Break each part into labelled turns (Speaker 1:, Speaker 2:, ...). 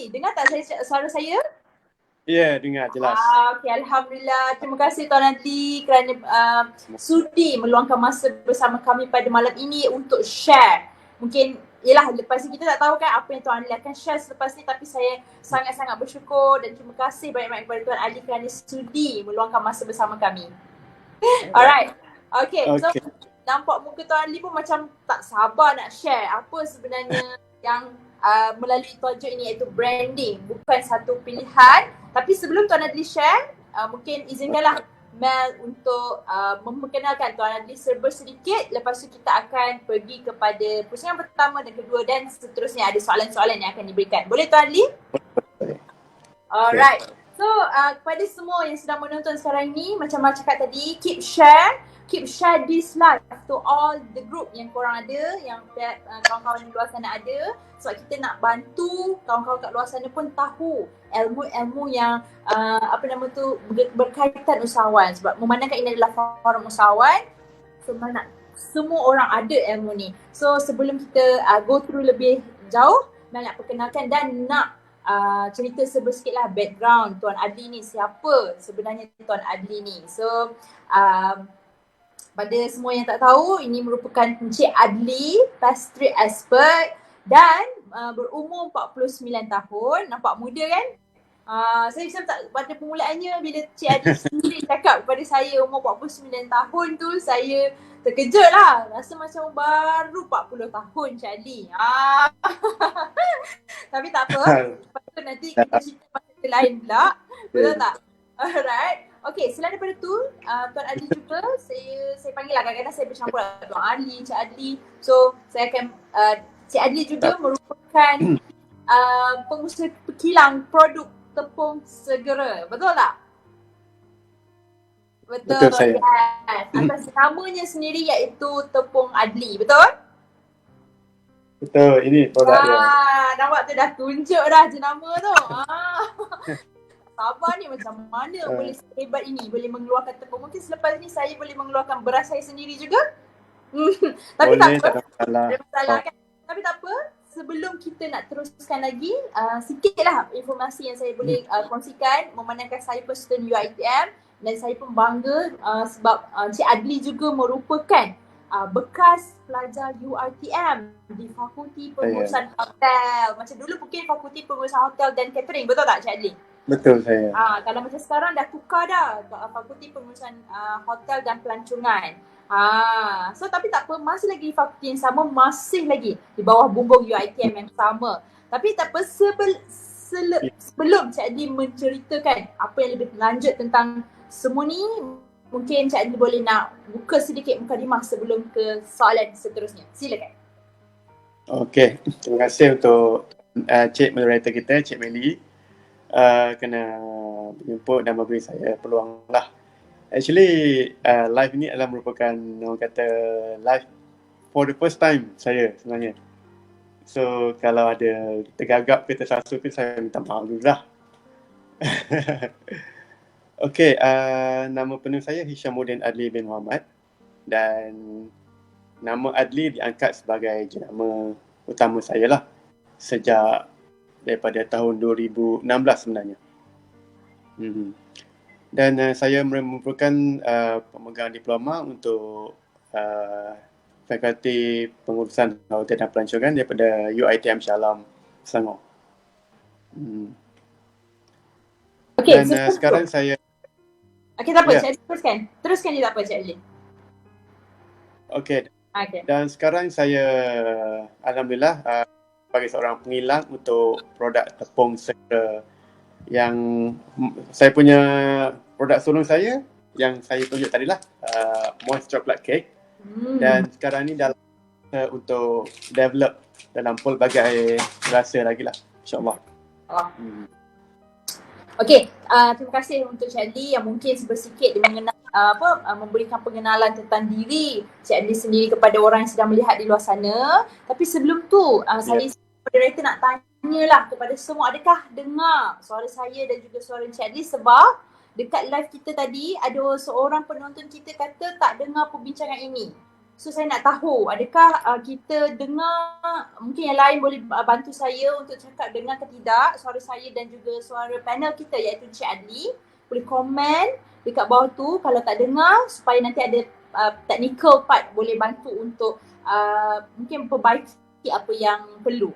Speaker 1: Dengar tak suara saya?
Speaker 2: Ya, dengar jelas.
Speaker 1: Okey, Alhamdulillah. Terima kasih Tuan Adli kerana sudi meluangkan masa bersama kami pada malam ini untuk share. Mungkin, yelah lepas ni kita tak tahu kan apa yang Tuan Adli akan share selepas ni, tapi saya sangat-sangat bersyukur dan terima kasih banyak-banyak kepada Tuan Adli kerana sudi meluangkan masa bersama kami. Alright. Okay, so
Speaker 2: Okey.
Speaker 1: nampak muka Tuan Adli pun macam tak sabar nak share apa sebenarnya yang melalui tajuk ini, iaitu branding, bukan satu pilihan. Tapi sebelum Tuan Adli share, mungkin izinkanlah Mel untuk memperkenalkan Tuan Adli serba sedikit. Lepas tu kita akan pergi kepada pusingan pertama dan kedua dan seterusnya ada soalan-soalan yang akan diberikan. Boleh Tuan Adli? Alright. So kepada semua yang sedang menonton sekarang ni, macam Mal cakap tadi, keep share this live to all the group yang korang ada, yang kawan-kawan di luar sana ada, sebab kita nak bantu kawan-kawan kat luar sana pun tahu ilmu-ilmu yang berkaitan usahawan. Sebab memandangkan ini adalah forum usahawan, semua orang ada ilmu ni. So sebelum kita go through lebih jauh, nak perkenalkan dan nak cerita sedikit lah background Tuan Adli ni, siapa sebenarnya Tuan Adli ni. So pada semua yang tak tahu, ini merupakan Encik Adli, pastry expert dan berumur 49 tahun. Nampak muda kan? Saya tak, pada permulaannya bila Encik Adli sendiri cakap kepada saya umur 49 tahun tu, saya terkejut lah. Rasa macam baru 40 tahun Encik Adli. Tapi tak apa, nanti kita cerita pasal lain pula. Betul tak? Alright. Okay, selain daripada tu, Tuan Adli juga, saya panggil lah, kadang-kadang saya bercampur lah Tuan Adli, Cik Adli. So, saya akan, Cik Adli juga merupakan pengusaha kilang produk tepung segera. Betul tak?
Speaker 2: Betul saya.
Speaker 1: Yes. Atas namanya sendiri iaitu Tepung Adli, betul?
Speaker 2: Betul, ini produk dia.
Speaker 1: Nampak tu dah tunjuk dah jenama tu. Sabar ni macam mana boleh sehebat ini, boleh mengeluarkan tepung. Mungkin selepas ni saya boleh mengeluarkan beras saya sendiri juga. Tapi
Speaker 2: boleh,
Speaker 1: tak apa,
Speaker 2: tak ada masalah.
Speaker 1: kan? Tapi tak apa, sebelum kita nak teruskan lagi, sikitlah informasi yang saya boleh kongsikan. Memandangkan saya pun student UiTM dan saya pun bangga sebab Cik Adli juga merupakan bekas pelajar UiTM di Fakulti Pengurusan Hotel. Macam dulu mungkin Fakulti Pengurusan Hotel dan Catering, betul tak Cik Adli?
Speaker 2: Betul saya.
Speaker 1: Kalau macam sekarang dah tukar dah, Fakulti Pengurusan Hotel dan Pelancongan. So tapi tak apa, masih lagi di fakulti yang sama, masih lagi di bawah bumbung UiTM yang sama. Tapi tak apa, sebelum Cik Adli menceritakan apa yang lebih lanjut tentang semua ni, mungkin Cik Adli boleh nak buka sedikit mukadimah sebelum ke soalan seterusnya. Silakan.
Speaker 2: Okey, terima kasih untuk Cik moderator kita, Cik Meli, kena menjemput dan memberi saya peluang lah. Actually, live ni adalah merupakan orang kata live for the first time saya sebenarnya. So kalau ada tergagap ke tersasul ke, saya minta maaf dulu lah. Okey, nama penuh saya Hishamuddin Adli bin Muhammad dan nama Adli diangkat sebagai jenama utama saya lah sejak daripada tahun 2016 sebenarnya. Dan saya merupakan pemegang diploma untuk Fakulti Pengurusan Hotel dan Pelancongan daripada UiTM Shah Alam, Selangor.
Speaker 1: Okay,
Speaker 2: dan sekarang saya...
Speaker 1: Okay, tak apa, Cik Adli teruskan je, tak apa Cik Adli.
Speaker 2: Okay. Dan sekarang saya alhamdulillah sebagai seorang pengilang untuk produk tepung segera yang saya punya produk sulung saya yang saya tunjuk tadi lah, moist chocolate cake. Dan sekarang ni dalam untuk develop dalam pelbagai rasa lagi lah, insyaAllah.
Speaker 1: Okey, terima kasih untuk Cik Adli yang mungkin sedikit mengenal memberikan pengenalan tentang diri Cik Adli sendiri kepada orang yang sedang melihat di luar sana. Tapi sebelum tu, saya moderator nak tanyalah kepada semua, adakah dengar suara saya dan juga suara Cik Adli? Sebab dekat live kita tadi ada seorang penonton kita kata tak dengar perbincangan ini. So saya nak tahu adakah kita dengar, mungkin yang lain boleh bantu saya untuk cakap dengar ke tidak suara saya dan juga suara panel kita iaitu Encik Adli. Boleh komen dekat bawah tu kalau tak dengar supaya nanti ada technical part boleh bantu untuk mungkin perbaiki apa yang perlu.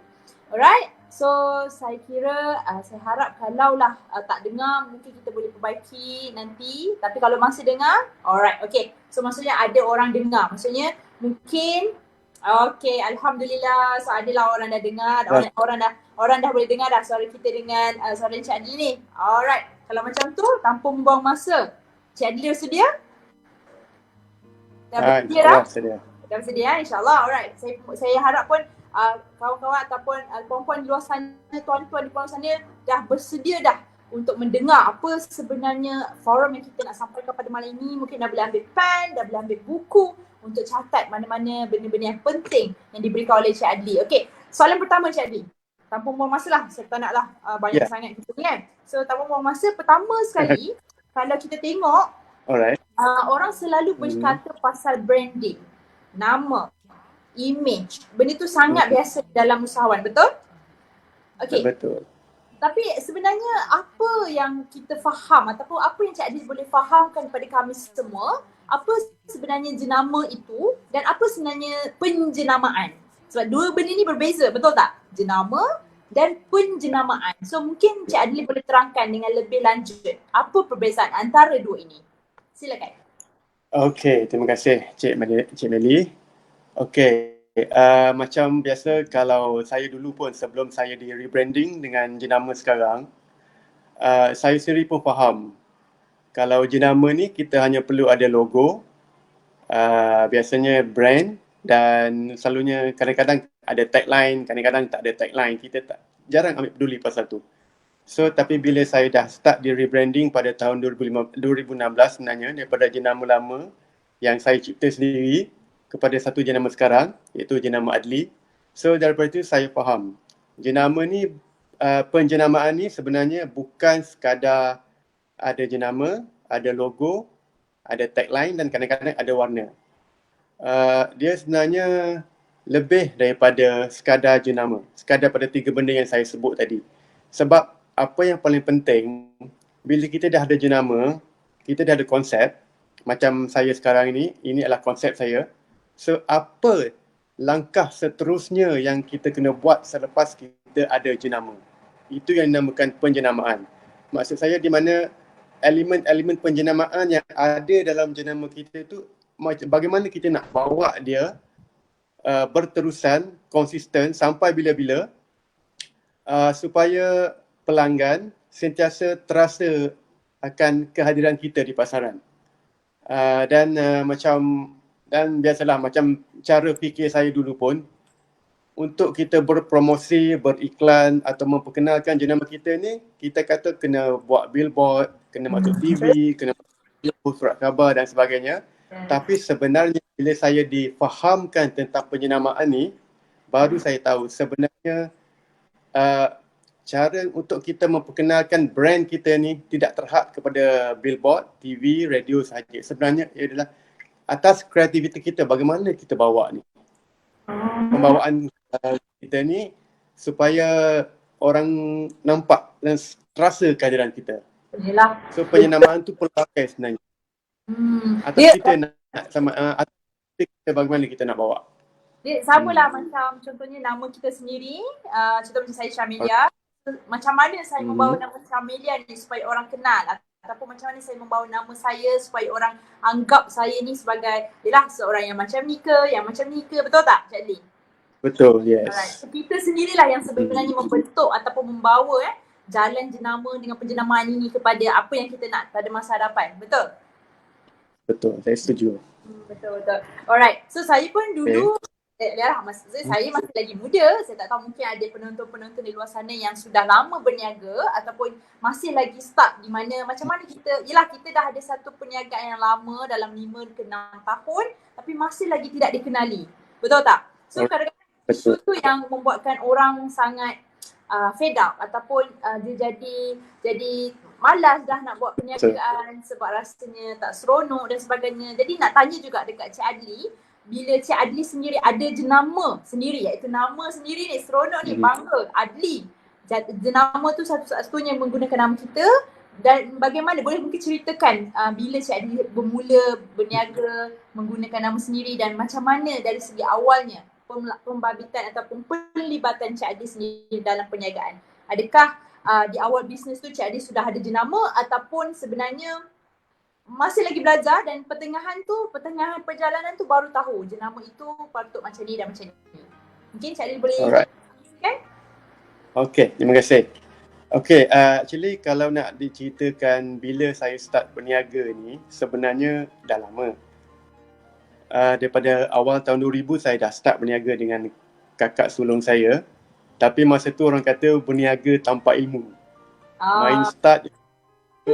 Speaker 1: Alright, so saya kira saya harap kalau lah tak dengar mungkin kita boleh perbaiki nanti. Tapi kalau masih dengar, alright, okay. So maksudnya ada orang dengar, maksudnya mungkin okay, Alhamdulillah. So adalah orang dah dengar, orang dah boleh dengar dah suara kita dengan suara Encik Adli ni. Alright, kalau macam tu tanpa membuang masa, Encik Adli dah sedia? Dah bersedia dah? Dah bersedia, insyaAllah. Alright, saya harap pun kawan-kawan ataupun puan-puan di luar sana, tuan-tuan di luar sana dah bersedia dah untuk mendengar apa sebenarnya forum yang kita nak sampaikan pada malam ini. Mungkin dah boleh ambil pen, dah boleh ambil buku untuk catat mana-mana benda-benda yang penting yang diberikan oleh Encik Adli. Okey, soalan pertama Encik Adli. Tanpa buang masa lah, saya tak naklah banyak sangat kita ni kan. So tanpa buang masa, pertama sekali kalau kita tengok orang selalu berkata pasal branding, nama, image. Benda tu sangat biasa dalam usahawan, betul? Okey.
Speaker 2: Betul.
Speaker 1: Tapi sebenarnya apa yang kita faham ataupun apa yang Cik Adli boleh fahamkan kepada kami semua, apa sebenarnya jenama itu dan apa sebenarnya penjenamaan? Sebab dua benda ni berbeza, betul tak? Jenama dan penjenamaan. So mungkin Cik Adli boleh terangkan dengan lebih lanjut apa perbezaan antara dua ini. Silakan.
Speaker 2: Okey, terima kasih Cik Meli. Okey, macam biasa kalau saya dulu pun sebelum saya di rebranding dengan jenama sekarang, saya sendiri pun faham kalau jenama ni kita hanya perlu ada logo, biasanya brand dan selalunya kadang-kadang ada tagline, kadang-kadang tak ada tagline. Kita jarang ambil peduli pasal tu. So tapi bila saya dah start di rebranding pada tahun 2016 sebenarnya daripada jenama lama yang saya cipta sendiri kepada satu jenama sekarang iaitu jenama Adli. So daripada itu saya faham jenama ni, penjenamaan ni sebenarnya bukan sekadar ada jenama, ada logo, ada tagline dan kadang-kadang ada warna. Dia sebenarnya lebih daripada sekadar jenama, sekadar pada tiga benda yang saya sebut tadi. Sebab apa yang paling penting bila kita dah ada jenama, kita dah ada konsep. Macam saya sekarang ini adalah konsep saya. So apa langkah seterusnya yang kita kena buat selepas kita ada jenama? Itu yang dinamakan penjenamaan. Maksud saya di mana elemen-elemen penjenamaan yang ada dalam jenama kita tu, bagaimana kita nak bawa dia berterusan, konsisten sampai bila-bila supaya pelanggan sentiasa terasa akan kehadiran kita di pasaran. Dan biasalah macam cara fikir saya dulu pun, untuk kita berpromosi, beriklan atau memperkenalkan jenama kita ni, kita kata kena buat billboard, kena masuk TV, kena masuk surat khabar dan sebagainya. Tapi sebenarnya bila saya difahamkan tentang penjenamaan ni, baru saya tahu sebenarnya cara untuk kita memperkenalkan brand kita ni tidak terhad kepada billboard, TV, radio sahaja. Sebenarnya ia adalah atas kreativiti kita, bagaimana kita bawa ni. Pembawaan kita ni supaya orang nampak dan terasa kehadiran kita.
Speaker 1: Yalah.
Speaker 2: So penjenamaan tu perlu pakai sebenarnya. Atas kita nak sama, atas kita bagaimana kita nak bawa.
Speaker 1: Dia samalah macam contohnya nama kita sendiri, contoh macam saya Syamilia. Macam mana saya membawa nama Syamilia ni supaya orang kenal, ataupun macam mana saya membawa nama saya supaya orang anggap saya ni sebagai yalah seorang yang macam ni ke, betul tak Cik Adli?
Speaker 2: Betul, yes.
Speaker 1: Alright. So, kita sendirilah yang sebenarnya membentuk ataupun membawa jalan jenama dengan penjenamaan ini kepada apa yang kita nak pada masa hadapan, betul?
Speaker 2: Betul, saya setuju.
Speaker 1: Betul. Alright, so saya pun dulu maksud saya masih lagi muda. Saya tak tahu mungkin ada penonton-penonton di luar sana yang sudah lama berniaga ataupun masih lagi start di mana macam mana kita dah ada satu perniagaan yang lama dalam 5 ke 6 tahun tapi masih lagi tidak dikenali. Betul tak? So kadang-kadang isu tu yang membuatkan orang sangat fed up ataupun dia jadi malas dah nak buat perniagaan sebab rasanya tak seronok dan sebagainya. Jadi nak tanya juga dekat Cik Adli, bila Cik Adli sendiri ada jenama sendiri, iaitu nama sendiri ni, seronok ni, bangga, Adli. Jenama tu satu-satunya menggunakan nama kita. Dan bagaimana, boleh mungkin ceritakan bila Cik Adli bermula berniaga menggunakan nama sendiri dan macam mana dari segi awalnya pembabitan ataupun pelibatan Cik Adli sendiri dalam perniagaan. Adakah di awal bisnes tu Cik Adli sudah ada jenama ataupun sebenarnya masih lagi belajar dan pertengahan perjalanan tu baru tahu jenama itu patut macam ni dan macam ni. Mungkin Cik Adli boleh kan?
Speaker 2: Okay, terima kasih. Okay, actually kalau nak diceritakan bila saya start berniaga ni, sebenarnya dah lama. Daripada awal tahun 2000 saya dah start berniaga dengan kakak sulung saya. Tapi masa tu orang kata berniaga tanpa ilmu. Main start,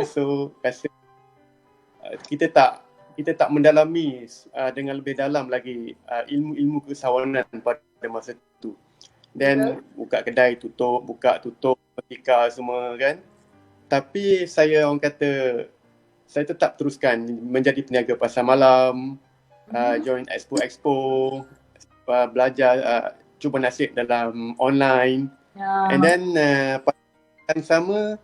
Speaker 2: so rasa kita tak mendalami dengan lebih dalam lagi ilmu-ilmu keusahawanan pada masa tu. Then buka kedai tutup, ketika semua kan. Tapi saya orang kata saya tetap teruskan menjadi peniaga pasar malam, join expo, belajar cuba nasib dalam online. And then pada yang sama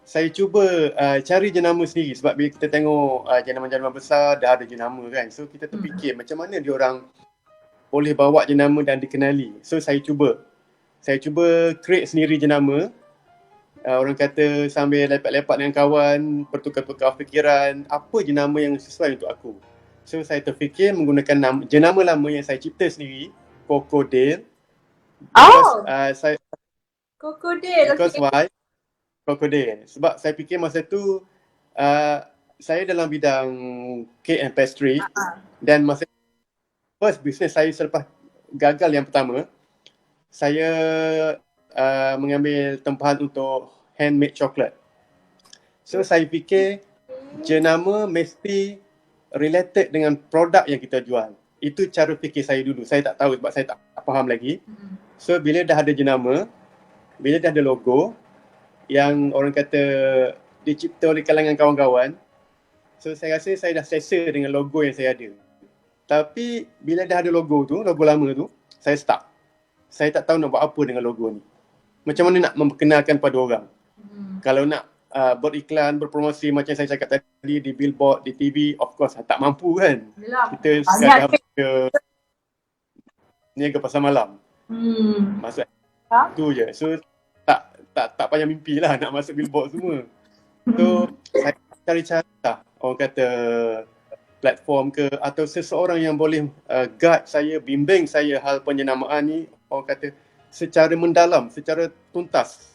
Speaker 2: saya cuba cari jenama sendiri sebab bila kita tengok jenama-jenama besar dah ada jenama kan. So kita terfikir macam mana dia orang boleh bawa jenama dan dikenali. So saya cuba create sendiri jenama. Orang kata sambil lepak-lepak dengan kawan, bertukar-tukar fikiran, apa jenama yang sesuai untuk aku. So saya terfikir menggunakan jenama lama yang saya cipta sendiri, Crocodile.
Speaker 1: Crocodile.
Speaker 2: Because why? Crocodile. Sebab saya fikir masa tu saya dalam bidang cake and pastry dan masa first business saya selepas gagal yang pertama, saya mengambil tempahan untuk handmade chocolate. So saya fikir jenama mesti related dengan produk yang kita jual. Itu cara fikir saya dulu. Saya tak tahu sebab saya tak faham lagi. So bila dah ada jenama, bila dah ada logo yang orang kata dicipta oleh kalangan kawan-kawan, so saya rasa saya dah selesa dengan logo yang saya ada. Tapi bila dah ada logo lama tu, saya stuck. Saya tak tahu nak buat apa dengan logo ni. Macam mana nak memperkenalkan pada orang. Kalau nak beriklan, berpromosi macam saya cakap tadi di billboard, di TV, of course tak mampu kan. Kita sekadar niaga pasar malam. Maksud tu je. So tak payah mimpi lah nak masuk billboard semua. So saya cari cara orang kata platform ke atau seseorang yang boleh guide saya, bimbing saya hal penjenamaan ni, orang kata secara mendalam, secara tuntas.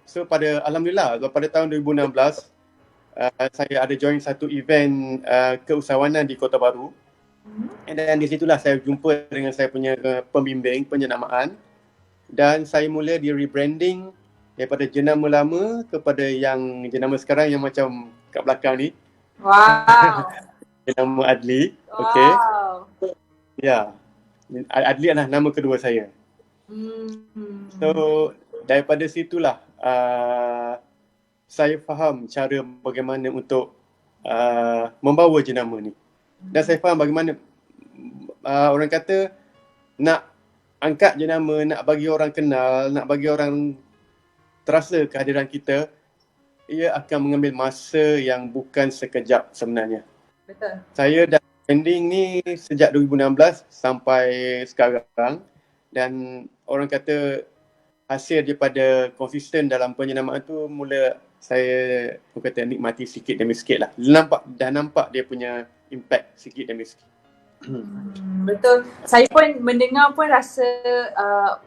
Speaker 2: So alhamdulillah pada tahun 2016 saya ada join satu event keusahawanan di Kota Baru. Dan di situlah saya jumpa dengan saya punya pembimbing penjenamaan dan saya mula di rebranding daripada jenama lama kepada yang jenama sekarang yang macam kat belakang ni.
Speaker 1: Wow.
Speaker 2: Jenama Adli. Okay. Ya. Adli adalah nama kedua saya. So daripada situlah saya faham cara bagaimana untuk membawa jenama ni. Dan saya faham bagaimana orang kata nak angkat jenama, nak bagi orang kenal, nak bagi orang terasa kehadiran kita, ia akan mengambil masa yang bukan sekejap sebenarnya.
Speaker 1: Betul.
Speaker 2: Saya dah branding ni sejak 2016 sampai sekarang dan orang kata hasil daripada konsisten dalam penjenamaan tu mula saya kata nikmati sikit demi sikit lah. Dah nampak dia punya impact sikit demi sikit.
Speaker 1: Betul. Saya pun mendengar pun rasa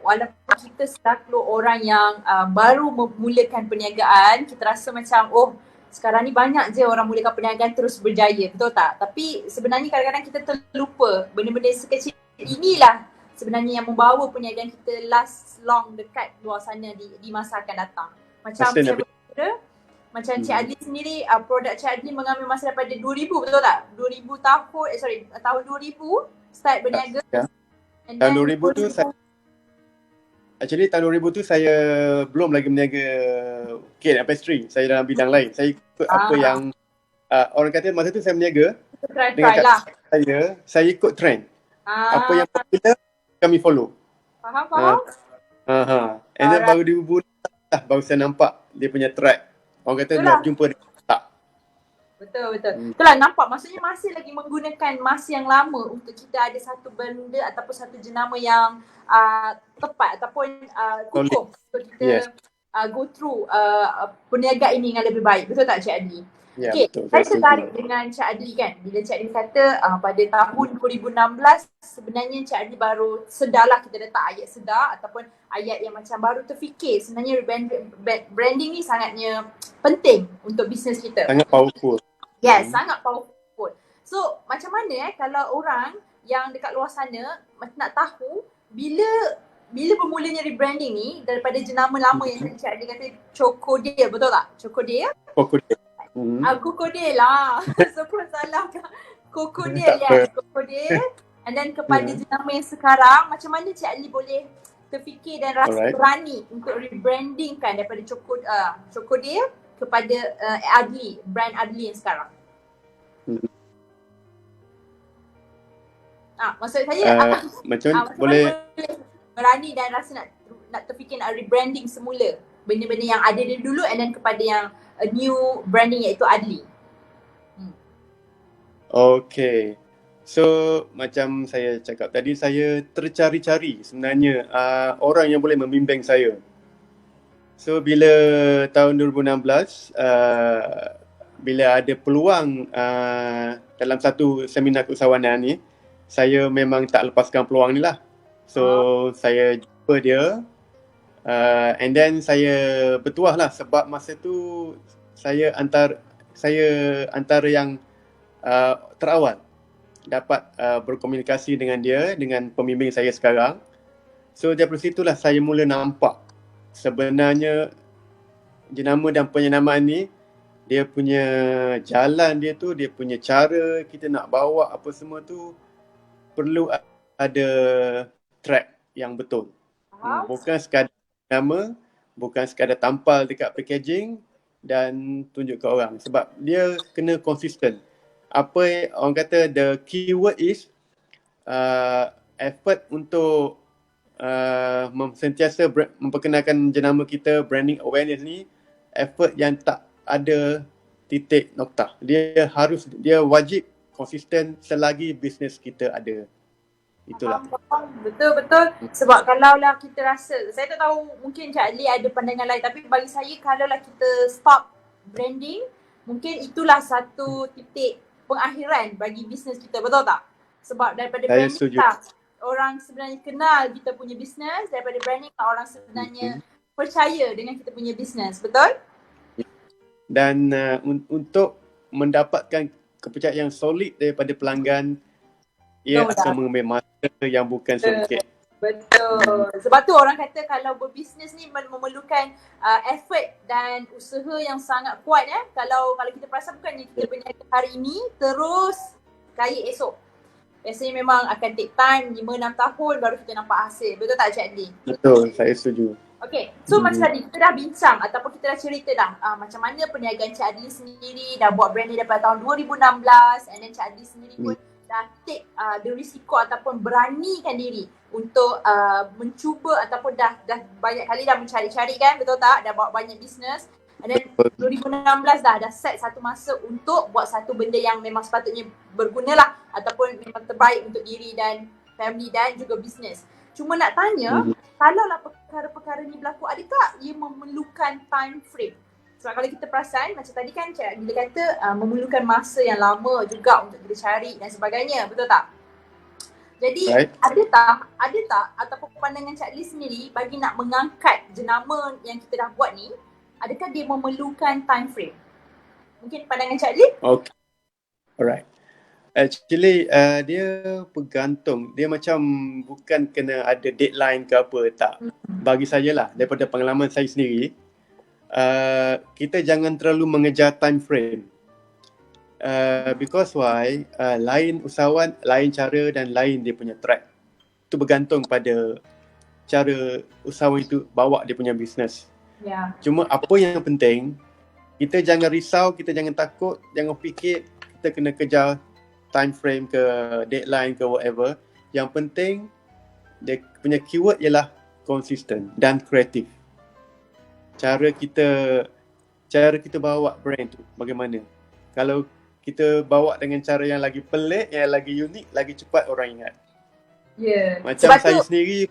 Speaker 1: walaupun kita selaku orang yang baru memulakan perniagaan, kita rasa macam sekarang ni banyak je orang mulakan perniagaan terus berjaya, betul tak? Tapi sebenarnya kadang-kadang kita terlupa benda-benda sekecil inilah sebenarnya yang membawa perniagaan kita last long dekat luar sana di masa akan datang. Macam Cik Adli sendiri, produk Cik Adli mengambil masa daripada 2000, betul tak? Tahun 2000 start berniaga.
Speaker 2: Tahun 2000 tu tahun 2000 tu saya belum lagi berniaga cake dan pastry. Saya dalam bidang lain. Saya ikut apa yang orang kata masa tu saya berniaga dengan
Speaker 1: lah.
Speaker 2: saya ikut trend. Apa
Speaker 1: Ah,
Speaker 2: yang popular, kami follow.
Speaker 1: faham?
Speaker 2: And then
Speaker 1: Alright.
Speaker 2: baru 2016 lah, baru saya nampak dia punya track. Orang kata
Speaker 1: Itulah.
Speaker 2: nak jumpa dia tak.
Speaker 1: Betul. Itulah nampak maksudnya masih lagi menggunakan masa yang lama untuk kita ada satu benda ataupun satu jenama yang tepat ataupun
Speaker 2: Solid.
Speaker 1: kukuh untuk
Speaker 2: Yes.
Speaker 1: kita go through perniagaan ini dengan lebih baik. Betul tak Cik Adli?
Speaker 2: Ya,
Speaker 1: Okay,
Speaker 2: betul.
Speaker 1: saya
Speaker 2: Saya
Speaker 1: tertarik
Speaker 2: setuju.
Speaker 1: dengan Cik Adli kan. Bila Cik Adli kata pada tahun 2016 sebenarnya Cik Adli baru sedarlah, kita letak ayat sedar ataupun ayat yang macam baru terfikir sebenarnya branding ni sangatnya penting untuk bisnes kita.
Speaker 2: Sangat powerful.
Speaker 1: Yes, sangat powerful. So macam mana kalau orang yang dekat luar sana nak tahu bila bermulanya rebranding ni daripada jenama lama yang tadi Cik Adli kata Cocodile, betul tak? Cocodile?
Speaker 2: Crocodile.
Speaker 1: Crocodile lah. So pun salah kan. Crocodile,
Speaker 2: Tak
Speaker 1: yes. Crocodile. And then kepada jenama yang sekarang, macam mana Cik Adli boleh terfikir dan rasa berani untuk rebrandingkan daripada Cocodile kepada Adli, brand Adli yang sekarang? Maksud saya
Speaker 2: macam boleh
Speaker 1: berani dan rasa nak terfikir nak rebranding semula benda-benda yang ada dulu and then kepada yang new branding iaitu Adli.
Speaker 2: Okay. So macam saya cakap tadi, saya tercari-cari sebenarnya orang yang boleh membimbing saya. So bila tahun 2016 bila ada peluang dalam satu seminar keusahawanan ni, saya memang tak lepaskan peluang ni lah. So saya jumpa dia and then saya bertuah lah sebab masa tu saya antara yang terawal dapat berkomunikasi dengan dia, dengan pembimbing saya sekarang. So daripada situlah saya mula nampak sebenarnya jenama dan penyenamaan ni, dia punya jalan dia tu, dia punya cara kita nak bawa apa semua tu perlu ada track yang betul. Bukan sekadar nama, bukan sekadar tampal dekat packaging dan tunjuk ke orang, sebab dia kena konsisten. Apa orang kata, the keyword is effort untuk sentiasa memperkenalkan jenama kita, branding awareness ni effort yang tak ada titik noktah. Dia wajib konsisten selagi bisnes kita ada. Itulah.
Speaker 1: Betul. Sebab kalaulah kita rasa, saya tak tahu mungkin Cik Adli ada pandangan lain, tapi bagi saya kalaulah kita stop branding, mungkin itulah satu titik pengakhiran bagi bisnes kita, betul tak? Sebab daripada
Speaker 2: saya
Speaker 1: branding
Speaker 2: setuju.
Speaker 1: Orang sebenarnya kenal kita punya bisnes, daripada branding orang sebenarnya percaya dengan kita punya bisnes, betul?
Speaker 2: Dan untuk mendapatkan kepercayaan yang solid daripada pelanggan, ia akan mengambil masa yang bukan sedikit.
Speaker 1: Betul. Sebab tu orang kata kalau berbisnes ni memerlukan effort dan usaha yang sangat kuat ya. Kalau kita perasan bukannya kita berniaga hari ini terus kaya esok. Biasanya memang akan take time 5-6 tahun baru kita nampak hasil. Betul tak Cik Adli?
Speaker 2: Betul, saya setuju.
Speaker 1: Okay, so macam tadi kita dah bincang ataupun kita dah cerita dah macam mana perniagaan Cik Adli sendiri dah buat brand ni daripada tahun 2016 and then Cik Adli sendiri pun dah take the risiko ataupun beranikan diri untuk mencuba ataupun dah banyak kali dah mencari-cari kan, betul tak? Dah buat banyak bisnes. And then 2016 dah set satu masa untuk buat satu benda yang memang sepatutnya berguna lah ataupun memang terbaik untuk diri dan family dan juga bisnes. Cuma nak tanya, kalaulah perkara-perkara ni berlaku, adakah ia memerlukan time frame? Sebab kalau kita perasan, macam tadi kan Cik Adli kata memerlukan masa yang lama juga untuk kita cari dan sebagainya, betul tak? Jadi ada tak ataupun pandangan Cik Adli sendiri bagi nak mengangkat jenama yang kita dah buat ni, adakah dia memerlukan time frame? Mungkin pandangan Cik Adli?
Speaker 2: Okay. Alright. Actually dia bergantung. Dia macam bukan kena ada deadline ke apa, tak. Bagi saya lah, daripada pengalaman saya sendiri, kita jangan terlalu mengejar time frame. Because why? Lain usahawan, lain cara dan lain dia punya track. Itu bergantung pada cara usahawan itu bawa dia punya bisnes.
Speaker 1: Yeah.
Speaker 2: Cuma apa yang penting, kita jangan risau, kita jangan takut, jangan fikir kita kena kejar time frame ke deadline ke whatever. yang penting dia punya keyword ialah konsisten dan kreatif. Cara kita bawa brand tu bagaimana. Kalau kita bawa dengan cara yang lagi pelik, yang lagi unik, lagi cepat orang ingat.
Speaker 1: Ya.
Speaker 2: Macam
Speaker 1: Sebab
Speaker 2: saya
Speaker 1: tu,
Speaker 2: sendiri,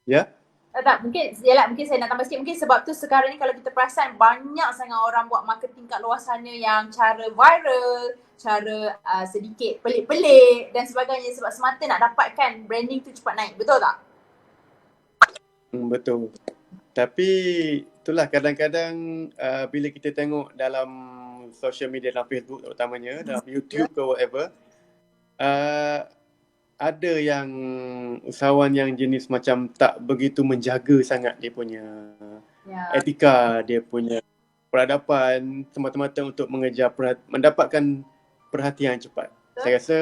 Speaker 2: ya.
Speaker 1: tak, mungkin saya nak tambah sikit. Mungkin sebab tu sekarang ni kalau kita perasan banyak sangat orang buat marketing kat luar sana yang cara viral, cara sedikit pelik-pelik dan sebagainya sebab semata nak dapatkan branding tu cepat naik. Betul tak?
Speaker 2: Betul. Tapi itulah kadang-kadang bila kita tengok dalam social media, dalam Facebook terutamanya, dalam YouTube ke whatever, ada yang usahawan yang jenis macam tak begitu menjaga sangat dia punya etika, dia punya peradaban semata-mata untuk mendapatkan perhatian cepat. Saya rasa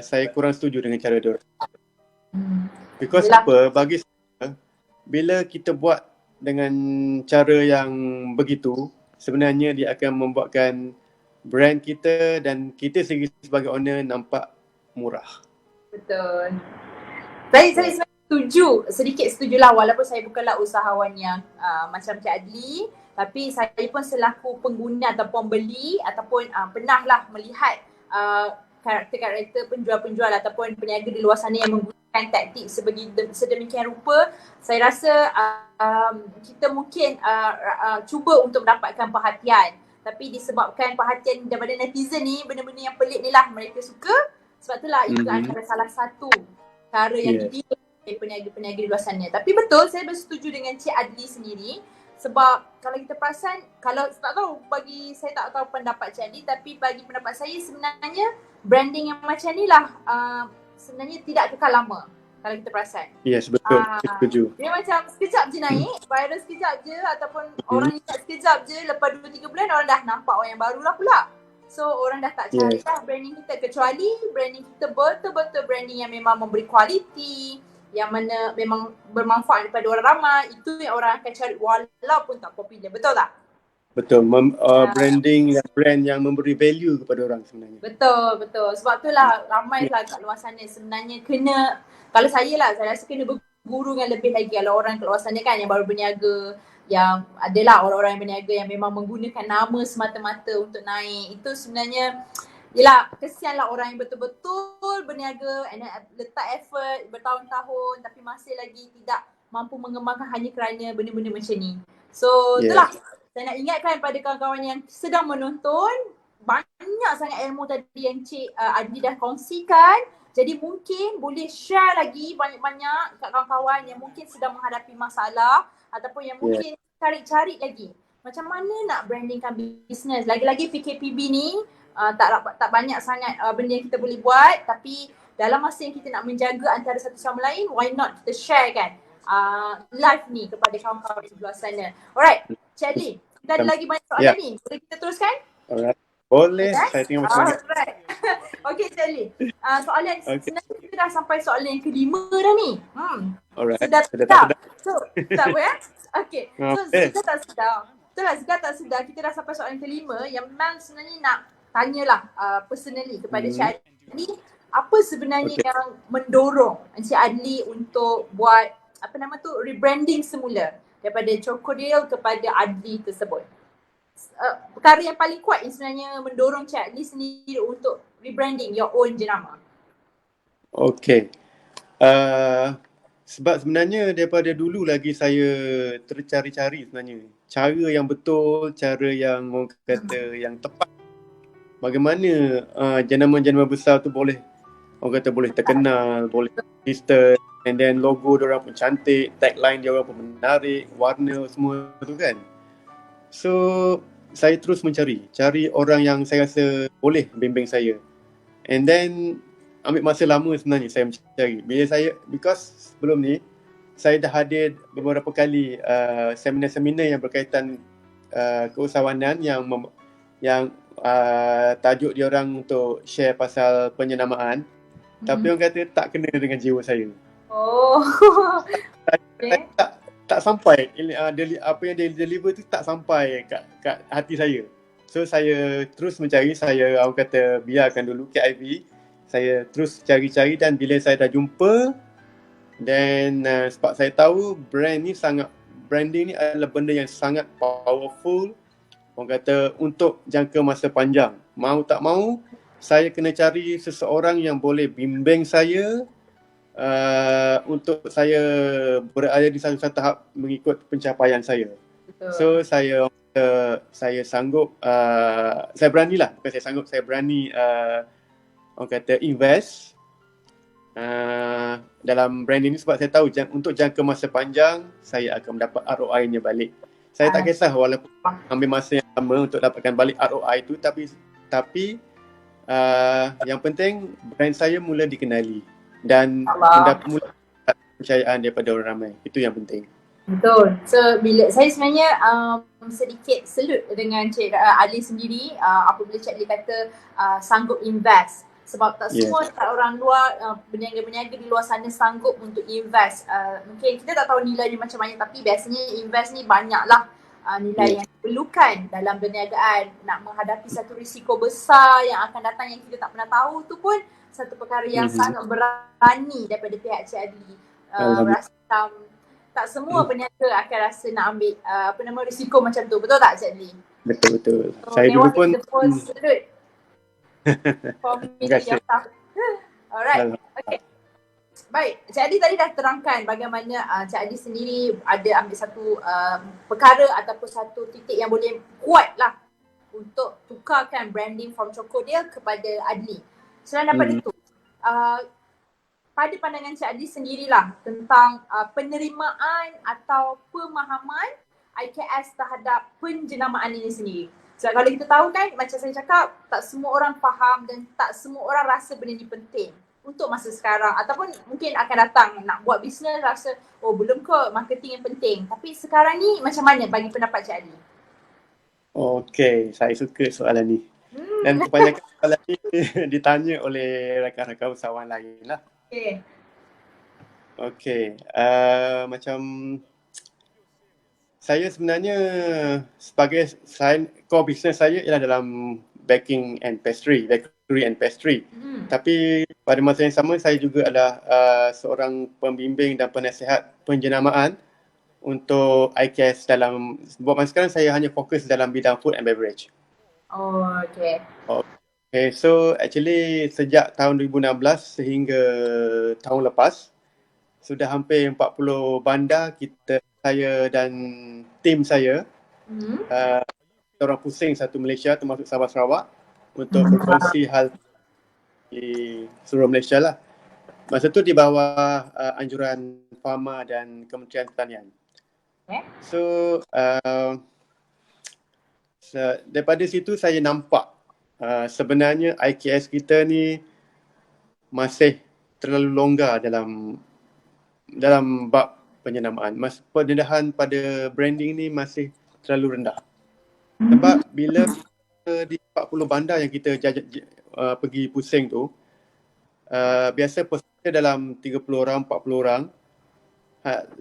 Speaker 2: saya kurang setuju dengan cara dia. Because apa? Bagi saya, bila kita buat dengan cara yang begitu, sebenarnya dia akan membuatkan brand kita dan kita sendiri sebagai owner nampak murah.
Speaker 1: Betul. Saya sedikit setujulah walaupun saya bukanlah usahawan yang macam Cik Adli, tapi saya pun selaku pengguna atau pembeli ataupun pernahlah melihat karakter-karakter penjual-penjual ataupun peniaga di luar sana yang menggunakan taktik sedemikian rupa. Saya rasa kita mungkin cuba untuk mendapatkan perhatian, tapi disebabkan perhatian daripada netizen ni, benda-benda yang pelik ni lah mereka suka. Sebab itulah itu antara salah satu cara yang ditiru oleh peniaga-peniaga di luar sana. Tapi betul, saya bersetuju dengan Cik Adli sendiri. Sebab kalau kita perasan, kalau tak tahu, bagi saya tak tahu pendapat Cik Adli, tapi bagi pendapat saya sebenarnya branding yang macam ni lah sebenarnya tidak kekal lama. Kalau kita perasan.
Speaker 2: Yes, betul. Setuju.
Speaker 1: Dia macam sekejap je naik, viral sekejap je ataupun orang ingat sekejap je, lepas 2-3 bulan orang dah nampak orang yang baru lah pula. So orang dah tak cari lah branding kita, kecuali branding kita betul-betul branding yang memang memberi kualiti, yang mana memang bermanfaat kepada orang ramai. Itu yang orang akan cari walaupun tak popular. Betul tak?
Speaker 2: Betul. Branding brand yang memberi value kepada orang sebenarnya.
Speaker 1: Betul. Sebab tu lah ramai lah kat luar sana sebenarnya kena, kalau saya rasa kena berguru dengan lebih lagi. Kalau orang kat luar sana kan yang baru berniaga, yang adalah orang-orang yang berniaga yang memang menggunakan nama semata-mata untuk naik. Itu sebenarnya, yelah, kesianlah orang yang betul-betul berniaga and letak effort bertahun-tahun tapi masih lagi tidak mampu mengembangkan hanya kerana benda-benda macam ni. So itulah, saya nak ingatkan pada kawan-kawan yang sedang menonton, banyak sangat ilmu tadi yang Cik Adli dah kongsikan. Jadi mungkin boleh share lagi banyak-banyak kat kawan-kawan yang mungkin sedang menghadapi masalah ataupun yang mungkin cari-cari lagi macam mana nak brandingkan bisnes. Lagi-lagi PKPB ni tak banyak sangat benda yang kita boleh buat, tapi dalam masa yang kita nak menjaga antara satu sama lain, why not kita share kan live ni kepada kawan-kawan di luar sana. Alright, Cik Adli, kita ada lagi banyak soalan ni. Boleh kita teruskan?
Speaker 2: Alright. Boleh, saya tengok macam mana.
Speaker 1: Alright. Okay, Cik Adli. Soalan sebenarnya kita dah sampai soalan yang kelima dah ni.
Speaker 2: Alright.
Speaker 1: Sedap. So, tak apa ya? Okay. So, Zika tak sedar. Betul lah, Zika tak sedar. Kita dah sampai soalan kelima yang memang sebenarnya nak tanyalah personally kepada Cik Adli. Apa sebenarnya yang mendorong Cik Adli untuk buat rebranding semula daripada Crocodile kepada Adli tersebut? Perkara yang paling kuat yang sebenarnya mendorong Cik Adli sendiri untuk rebranding your own jenama.
Speaker 2: Okay. Sebab sebenarnya daripada dulu lagi saya tercari-cari sebenarnya cara yang betul, cara yang orang kata yang tepat. Bagaimana jenama-jenama besar tu boleh, orang kata boleh terkenal, boleh consistent, and then logo diorang pun cantik, tagline diorang pun menarik, warna semua tu kan. So saya terus cari orang yang saya rasa boleh bimbing saya. And then ambil masa lama sebenarnya saya mencari. Because sebelum ni saya dah hadir beberapa kali seminar-seminar yang berkaitan keusahawanan yang tajuk dia orang untuk share pasal penyenamaan. Tapi orang kata tak kena dengan jiwa saya. Saya tak sampai apa yang dia deliver tu tak sampai kat hati saya. So saya terus mencari, orang kata biarkan dulu KIV. Saya terus cari-cari dan bila saya dah jumpa, then sebab saya tahu branding ni adalah benda yang sangat powerful, orang kata untuk jangka masa panjang. Mau tak mau, saya kena cari seseorang yang boleh bimbing saya untuk saya berada di satu tahap mengikut pencapaian saya.
Speaker 1: Betul.
Speaker 2: So saya sanggup, saya beranilah, bukan saya sanggup, saya berani orang kata invest dalam branding ni sebab saya tahu untuk jangka masa panjang saya akan mendapat ROI-nya balik. Saya tak kisah walaupun ambil masa yang lama untuk dapatkan balik ROI tu, tapi yang penting brand saya mula dikenali dan mula kepercayaan daripada orang ramai. Itu yang penting.
Speaker 1: Betul. So bila saya sebenarnya sedikit selut dengan Cik Ali sendiri apabila Cik Ali kata sanggup invest. Sebab tak semua dekat orang luar, berniaga-berniaga di luar sana sanggup untuk invest. Mungkin kita tak tahu nilai ni macam mana, tapi biasanya invest ni banyaklah nilai yang diperlukan dalam perniagaan. Nak menghadapi satu risiko besar yang akan datang yang kita tak pernah tahu tu pun satu perkara yang sangat berani daripada pihak Cik Ali. Rasa tak semua peniaga akan rasa nak ambil risiko macam tu. Betul tak Cik Ali?
Speaker 2: Betul.
Speaker 1: So,
Speaker 2: saya dulu pun
Speaker 1: Alright. Okay. Baik, Cik Adi tadi dah terangkan bagaimana Cik Adi sendiri ada ambil satu perkara ataupun satu titik yang boleh kuat lah untuk tukarkan branding from Cocodale kepada Adli. Selain daripada itu, pada pandangan Cik Adi sendirilah tentang penerimaan atau pemahaman IKS terhadap penjenamaan ini sendiri. Sebab kalau kita tahu kan, macam saya cakap, tak semua orang faham dan tak semua orang rasa benda ni penting untuk masa sekarang. Ataupun mungkin akan datang nak buat bisnes rasa, oh belum kot, marketing yang penting. Tapi sekarang ni macam mana bagi pendapat Cik Ali?
Speaker 2: Okay, saya suka soalan ni. Dan kebanyakan soalan ni ditanya oleh rakan-rakan usahawan lain lah. Okay, macam saya sebenarnya sebagai core business saya ialah dalam bakery and pastry. Tapi pada masa yang sama saya juga adalah seorang pembimbing dan penasihat penjenamaan untuk IKS dalam buat masa sekarang saya hanya fokus dalam bidang food and beverage.
Speaker 1: Oh, okay.
Speaker 2: Okay, so actually sejak tahun 2016 sehingga tahun lepas sudah hampir 40 bandar saya dan tim saya orang pusing satu Malaysia termasuk Sabah Sarawak untuk berkongsi hal di seluruh Malaysia lah. Masa tu di bawah anjuran Pharma dan Kementerian Pertanian. So daripada situ saya nampak sebenarnya IKS kita ni masih terlalu longgar dalam bab penjenamaan. Pendedahan pada branding ni masih terlalu rendah. Sebab bila di 40 bandar yang kita pergi pusing tu, biasa peserta dalam 30 orang, 40 orang.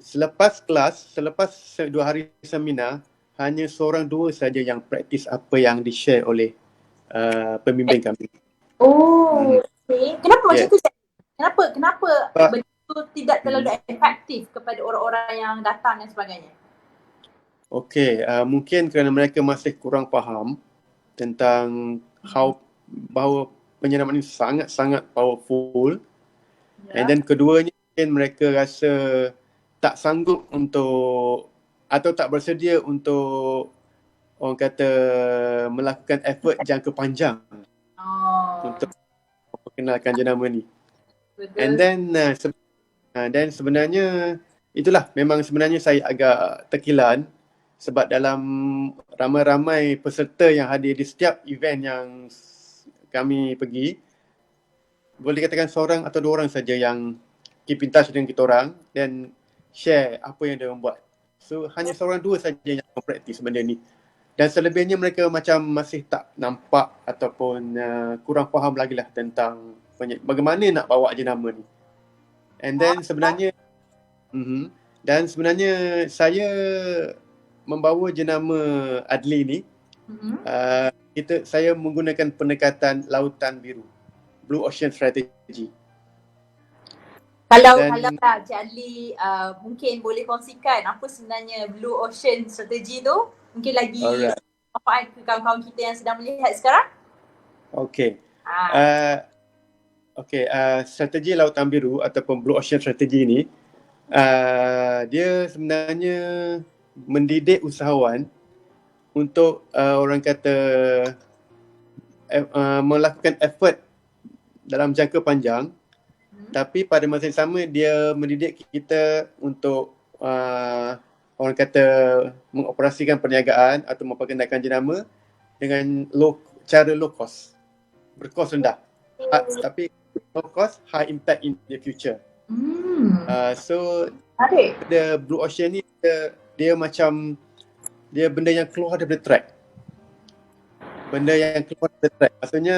Speaker 2: Selepas 2 hari seminar, hanya seorang dua saja yang praktis apa yang di-share oleh pembimbing kami.
Speaker 1: Oh, okay. Kenapa macam tu? Kenapa betul tidak terlalu efektif kepada orang-orang yang datang dan sebagainya?
Speaker 2: Okay, mungkin kerana mereka masih kurang faham tentang bahawa penjenamaan ini sangat-sangat powerful. And then keduanya mungkin mereka rasa tak sanggup untuk atau tak bersedia untuk orang kata melakukan effort jangka panjang untuk memperkenalkan jenama ni. And then sebenarnya itulah memang sebenarnya saya agak terkilan sebab dalam ramai-ramai peserta yang hadir di setiap event yang kami pergi, boleh dikatakan seorang atau dua orang saja yang keep in touch dengan kita orang dan share apa yang dia buat. So hanya seorang dua saja yang mempraktis benda ni. Dan selebihnya mereka macam masih tak nampak ataupun kurang faham lagi lah tentang bagaimana nak bawa jenama ni. And then sebenarnya saya membawa jenama Adli ni, saya menggunakan pendekatan lautan biru. Blue Ocean Strategy.
Speaker 1: Kalau
Speaker 2: Dan-
Speaker 1: lah Cik Adli mungkin boleh kongsikan apa sebenarnya Blue Ocean Strategy tu, mungkin lagi
Speaker 2: Alright.
Speaker 1: manfaat ke kawan-kawan kita yang sedang melihat sekarang.
Speaker 2: Okay. Strategi Lautan Biru ataupun Blue Ocean Strategy ni, dia sebenarnya mendidik usahawan untuk orang kata melakukan effort dalam jangka panjang, tapi pada masa yang sama dia mendidik kita untuk orang kata mengoperasikan perniagaan atau memperkenalkan jenama dengan cara low cost, berkos rendah, tapi low cost, high impact in the future. So the Blue Ocean ni dia macam dia benda yang keluar daripada track. Benda yang keluar daripada track. Maksudnya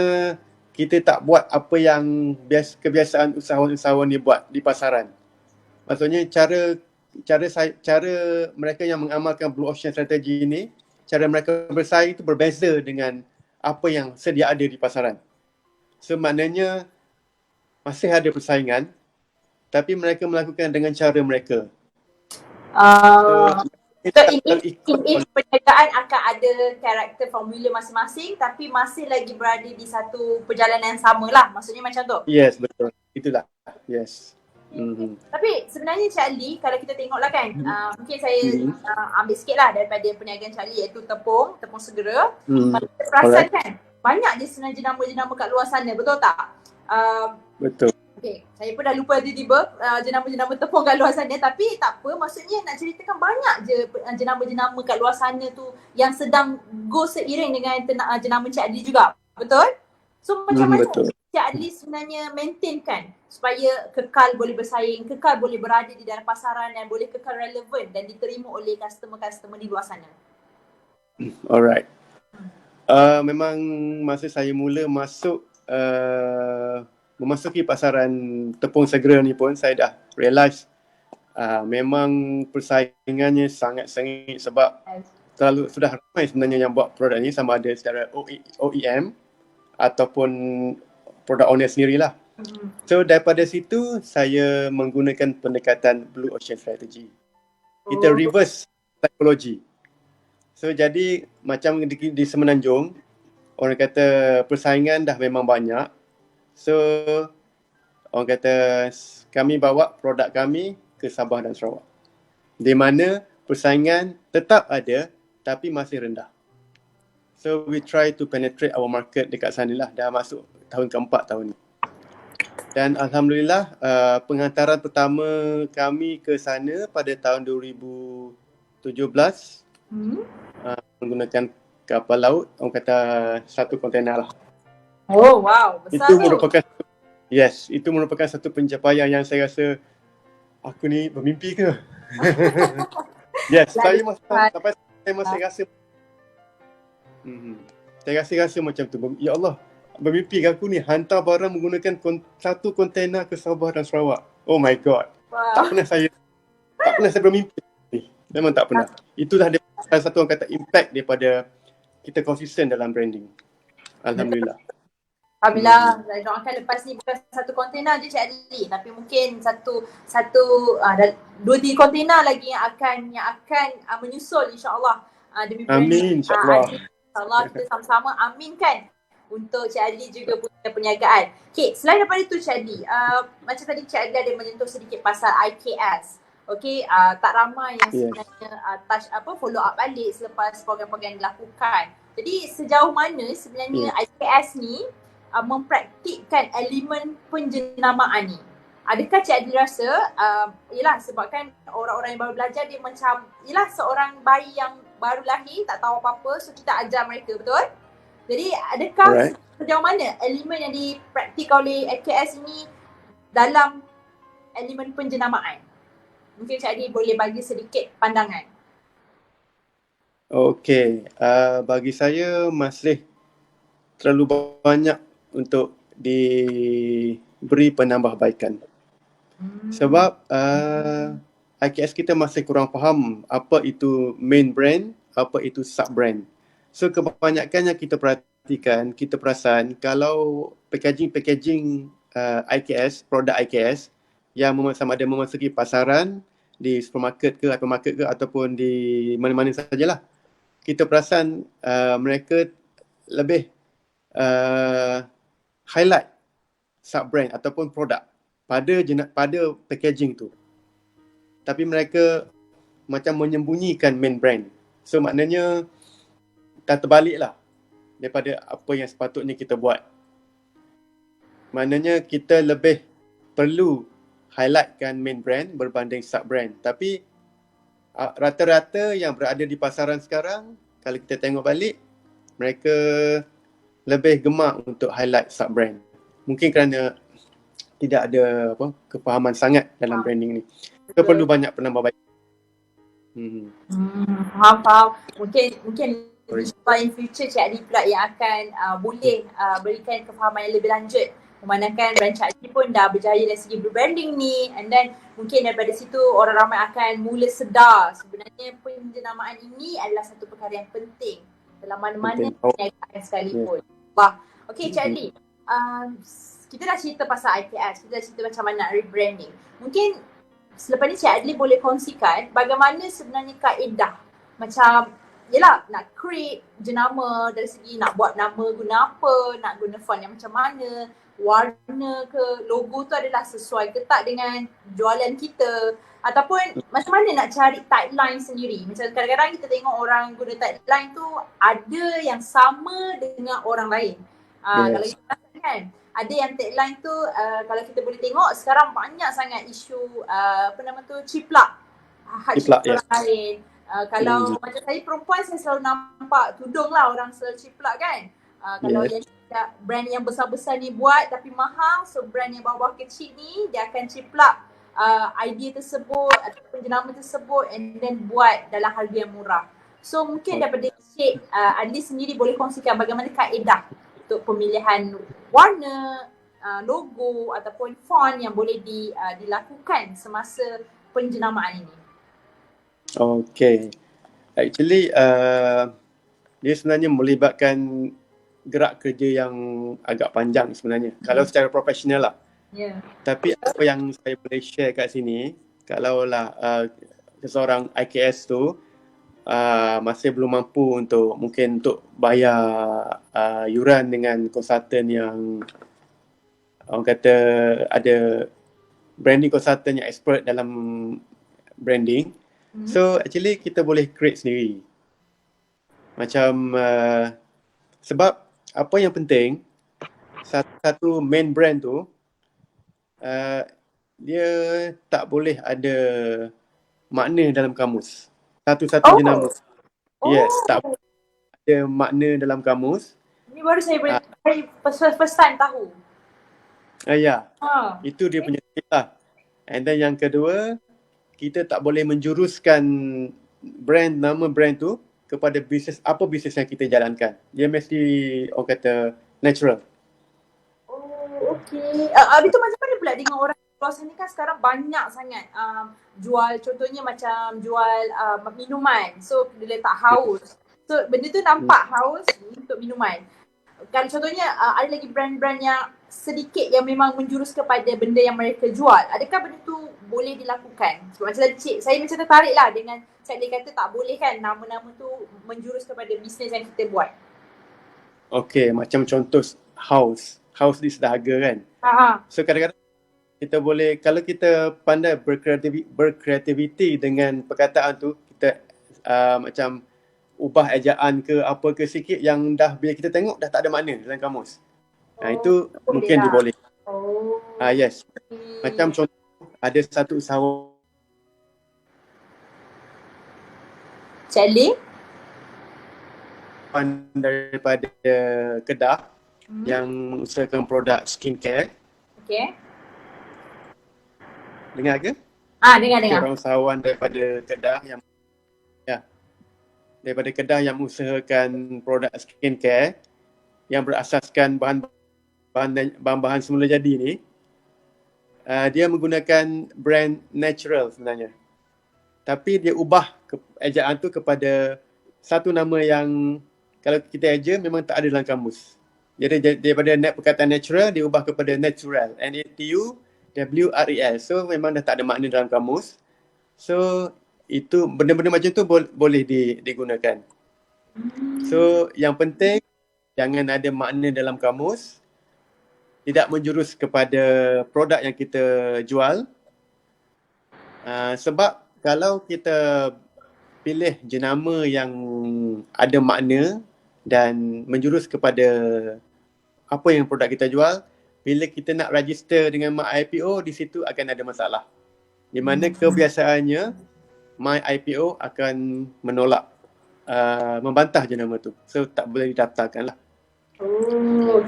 Speaker 2: kita tak buat apa yang kebiasaan usahawan-usahawan ni buat di pasaran. Maksudnya cara mereka yang mengamalkan Blue Ocean Strategy ni, cara mereka bersaing itu berbeza dengan apa yang sedia ada di pasaran. So maknanya masih ada persaingan, tapi mereka melakukan dengan cara mereka.
Speaker 1: In perniagaan akan ada karakter formula masing-masing, tapi masih lagi berada di satu perjalanan yang sama lah. Maksudnya macam tu?
Speaker 2: Yes, betul. Itulah. Yes.
Speaker 1: Tapi sebenarnya Cik Ali, kalau kita tengok lah kan, mungkin saya ambil sikit lah daripada perniagaan Cik Ali, iaitu tepung segera. Kita perasan kan, banyak je sebenarnya jenama-jenama kat luar sana, betul tak?
Speaker 2: Betul.
Speaker 1: Okay, saya pun dah lupa tiba-tiba jenama-jenama tepung kat luar sana, tapi tak apa, maksudnya nak ceritakan banyak je jenama-jenama kat luar sana tu yang sedang go seiring dengan jenama Cik Ali juga, betul? So macam mana Cik Ali sebenarnya maintainkan supaya kekal boleh bersaing, kekal boleh berada di dalam pasaran dan boleh kekal relevan dan diterima oleh customer-customer di luar sana?
Speaker 2: Alright. Memang masa saya mula memasuki pasaran tepung segera ni pun saya dah realise memang persaingannya sangat sengit sebab sudah ramai sebenarnya yang buat produk ni, sama ada secara OEM ataupun produk owner sendirilah. So daripada situ saya menggunakan pendekatan Blue Ocean Strategy. Kita reverse psychology. So jadi macam di Semenanjung, orang kata persaingan dah memang banyak. So orang kata kami bawa produk kami ke Sabah dan Sarawak, di mana persaingan tetap ada tapi masih rendah. So we try to penetrate our market dekat sana lah. Dah masuk tahun keempat tahun ni. Dan alhamdulillah penghantaran pertama kami ke sana pada tahun 2017 menggunakan kapal laut, orang kata satu kontainer lah.
Speaker 1: Oh wow, besar
Speaker 2: itu merupakan satu pencapaian yang saya rasa aku ni bermimpi ke? Yes, saya masih rasa saya rasa macam tu. Ya Allah, bermimpi ke aku ni hantar barang menggunakan satu kontainer ke Sabah dan Sarawak. Oh my god. Wow. Tak pernah saya bermimpi ni. Memang tak pernah. Itu dah salah satu orang kata impact daripada kita konsisten dalam branding. Alhamdulillah.
Speaker 1: Alhamdulillah, saya doakan lepas ni bukan satu kontainer je Cik Ali, tapi mungkin satu 2-3 kontainer lagi yang akan menyusul insya-Allah demi
Speaker 2: amin insya-Allah.
Speaker 1: InsyaAllah kita sama-sama aminkan untuk Cik Ali juga punya perniagaan. Okay, selain daripada itu Cik Ali, macam tadi Cik Ali ada menyentuh sedikit pasal IKS. Okay, tak ramai yang sebenarnya follow up balik selepas program-program dilakukan. Jadi sejauh mana sebenarnya IKS ni mempraktikkan elemen penjenamaan ni? Adakah Cik Adli rasa sebabkan orang-orang yang baru belajar dia macam seorang bayi yang baru lahir, tak tahu apa-apa, so kita ajar mereka, betul? Jadi adakah sejauh mana elemen yang dipraktikkan oleh IKS ini dalam elemen penjenamaan? Mungkin Cik Adli boleh bagi sedikit pandangan.
Speaker 2: Okey, bagi saya masih terlalu banyak untuk diberi penambahbaikan. Sebab IKS kita masih kurang faham apa itu main brand, apa itu sub brand. So kebanyakan yang kita perhati pastikan, kita perasan kalau packaging IKS, produk IKS yang sama ada memasuki pasaran di supermarket ke hypermarket ke ataupun di mana-mana sajalah, kita perasan mereka lebih highlight sub-brand ataupun produk pada packaging tu. Tapi mereka macam menyembunyikan main brand. So maknanya dah terbalik lah daripada apa yang sepatutnya kita buat. Maknanya kita lebih perlu highlightkan main brand berbanding sub-brand. Tapi rata-rata yang berada di pasaran sekarang, kalau kita tengok balik, mereka lebih gemar untuk highlight sub-brand. Mungkin kerana tidak ada kefahaman sangat dalam branding ni. Kita perlu banyak penambahbaikan.
Speaker 1: Faham. Mungkin in future Cik Adi pula yang akan boleh berikan kefahaman yang lebih lanjut, memandangkan brand Cik Adi pun dah berjaya dari segi branding ni, and then mungkin daripada situ orang ramai akan mula sedar sebenarnya penjenamaan ini adalah satu perkara yang penting dalam mana-mana perniagaan sekalipun. Okay Cik Adi, kita dah cerita pasal IKS, kita dah cerita macam mana nak rebranding. Mungkin selepas ni Cik Adli boleh kongsikan bagaimana sebenarnya kaedah macam yelah nak create jenama dari segi nak buat nama guna apa, nak guna font yang macam mana, warna ke, logo tu adalah sesuai ke tak dengan jualan kita, ataupun macam mana nak cari tagline sendiri. Macam kadang-kadang kita tengok orang guna tagline tu ada yang sama dengan orang lain. Kalau kita kan ada yang tagline tu kalau kita boleh tengok sekarang banyak sangat isu ciplak. Ciplak orang lain. Kalau macam saya perempuan, saya selalu nampak tudung lah orang selalu ciplak kan. Kalau yang brand yang besar-besar ni buat tapi mahal, so brand yang bawah kecil ni dia akan ciplak idea tersebut ataupun jenama tersebut and then buat dalam harga yang murah. So mungkin daripada Cik Adli sendiri boleh kongsikan bagaimana kaedah untuk pemilihan warna, logo ataupun font yang boleh dilakukan semasa penjenamaan ini.
Speaker 2: Okay. Actually dia sebenarnya melibatkan gerak kerja yang agak panjang sebenarnya. Kalau secara profesional lah. Tapi apa yang saya boleh share kat sini, kalaulah seseorang IKS tu masih belum mampu untuk bayar yuran dengan konsultan yang orang kata ada branding consultant yang expert dalam branding. So actually kita boleh create sendiri. Macam sebab apa yang penting, satu main brand tu dia tak boleh ada makna dalam kamus. Satu-satu jenama. Yes, tak ada makna dalam kamus.
Speaker 1: Ini baru saya first time tahu.
Speaker 2: Itu dia punya tip lah. And then yang kedua, kita tak boleh menjuruskan nama brand tu kepada bisnes yang kita jalankan. Dia mesti orang kata natural.
Speaker 1: Okay. Habis tu macam mana pula dengan orang luar sana kan sekarang banyak sangat jual, contohnya macam jual minuman. So dia letak haus. So benda tu nampak haus untuk minuman. Kan contohnya ada lagi brand-brand yang sedikit yang memang menjurus kepada benda yang mereka jual. Adakah benda tu boleh dilakukan? Sebab macam tadi saya macam tertarik lah dengan Cik Lee kata tak boleh kan nama-nama tu menjurus kepada bisnes yang kita buat.
Speaker 2: Okay, macam contoh house di sedahaga kan. So kadang-kadang kita boleh, kalau kita pandai berkreativiti dengan perkataan tu, kita macam ubah ejaan ke apa ke sikit yang dah bila kita tengok dah tak ada makna dalam kamus. Itu mungkin dia boleh. Yes. Macam contoh ada satu usahawan
Speaker 1: Cik Lee
Speaker 2: daripada Kedah yang usahakan produk skincare.
Speaker 1: Okay.
Speaker 2: Dengar ke?
Speaker 1: Dengar.
Speaker 2: Orang usahawan daripada Kedah daripada Kedah yang usahakan produk skincare yang berasaskan bahan-bahan semula jadi ni, dia menggunakan brand natural sebenarnya. Tapi dia ubah ejaan tu kepada satu nama yang kalau kita eja memang tak ada dalam kamus. Jadi daripada perkataan natural diubah kepada natural, NATUWREL. So memang dah tak ada makna dalam kamus. So itu benda-benda macam tu boleh digunakan. So yang penting jangan ada makna dalam kamus, tidak menjurus kepada produk yang kita jual. Sebab kalau kita pilih jenama yang ada makna dan menjurus kepada apa yang produk kita jual, bila kita nak register dengan MyIPO, di situ akan ada masalah. Di mana kebiasaannya MyIPO akan menolak, membantah jenama tu. So tak boleh didaftarkan lah.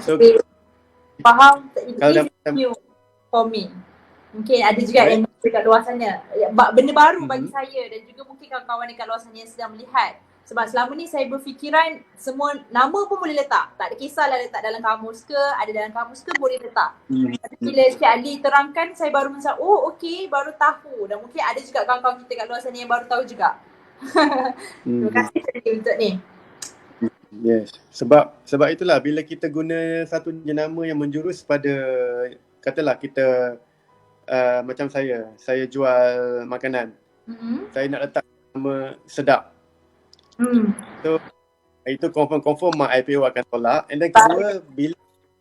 Speaker 1: So, faham.
Speaker 2: Kalau
Speaker 1: It's new for me. Mungkin ada juga yang dekat luar sana. Benda baru bagi saya dan juga mungkin kawan-kawan dekat luar sana yang sedang melihat. Sebab selama ni saya berfikiran semua nama pun boleh letak. Tak ada kisahlah letak dalam kamus ke, ada dalam kamus ke boleh letak. Tapi bila Cik Ali terangkan, saya baru macam, oh okey, baru tahu. Dan mungkin ada juga kawan-kawan kita kat luar sana yang baru tahu juga. Terima kasih Cik Ali untuk ni.
Speaker 2: Yes, sebab itulah bila kita guna satu jenama yang menjurus pada, katalah kita macam saya jual makanan. Saya nak letak nama sedap. So itu confirm MyIPO akan tolak. And then kedua,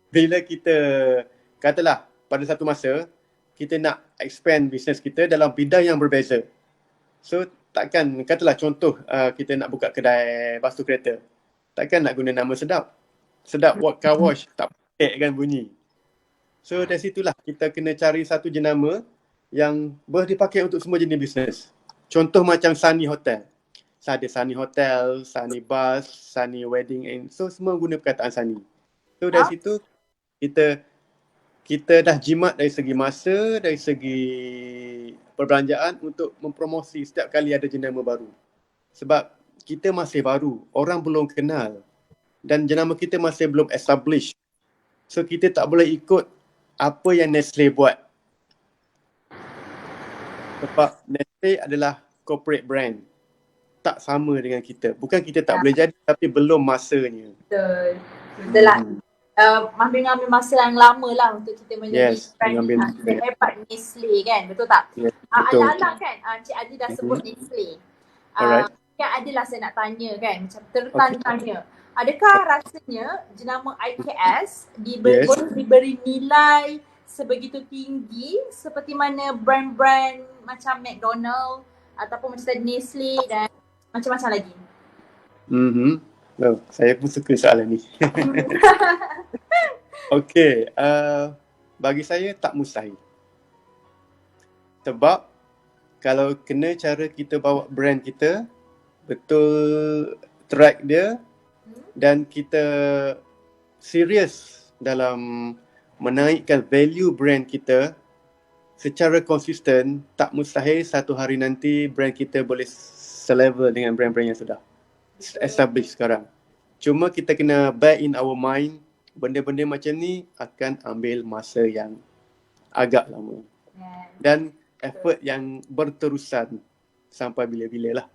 Speaker 2: bila kita katalah pada satu masa kita nak expand business kita dalam bidang yang berbeza. So takkan, katalah contoh kita nak buka kedai basuh kereta. Takkan nak guna nama sedap. Sedap car wash, tak pelik kan bunyi. So dari situlah kita kena cari satu jenama yang boleh dipakai untuk semua jenis bisnes. Contoh macam Sunny Hotel. Ada Sunny Hotel, Sunny Bus, Sunny Wedding, and so semua guna perkataan Sunny. So dari situ kita dah jimat dari segi masa, dari segi perbelanjaan untuk mempromosi setiap kali ada jenama baru. Sebab kita masih baru, orang belum kenal dan jenama kita masih belum established. So kita tak boleh ikut apa yang Nestle buat. Sebab Nestle adalah corporate brand. Tak sama dengan kita. Bukan kita tak boleh jadi, tapi belum masanya.
Speaker 1: Betul lah. Ambil masa yang lama lah untuk kita menjadi hebat Nestle kan, betul tak?
Speaker 2: Yes, betul.
Speaker 1: Alang-alang kan, Cik Adi dah sebut Nestle. Kan adalah saya nak tanya kan, macam tertanya. Adakah rasanya jenama IKS boleh diberi nilai sebegitu tinggi seperti mana brand-brand macam McDonald ataupun macam Nestle dan macam-macam lagi?
Speaker 2: Saya pun suka soalan ni. Okey, bagi saya tak mustahil. Sebab kalau kena cara kita bawa brand kita, betul track dia dan kita serius dalam menaikkan value brand kita secara konsisten, tak mustahil satu hari nanti brand kita boleh selevel dengan brand-brand yang sudah established sekarang. Cuma kita kena bear in our mind, benda-benda macam ni akan ambil masa yang agak lama dan effort yang berterusan sampai bila-bila lah.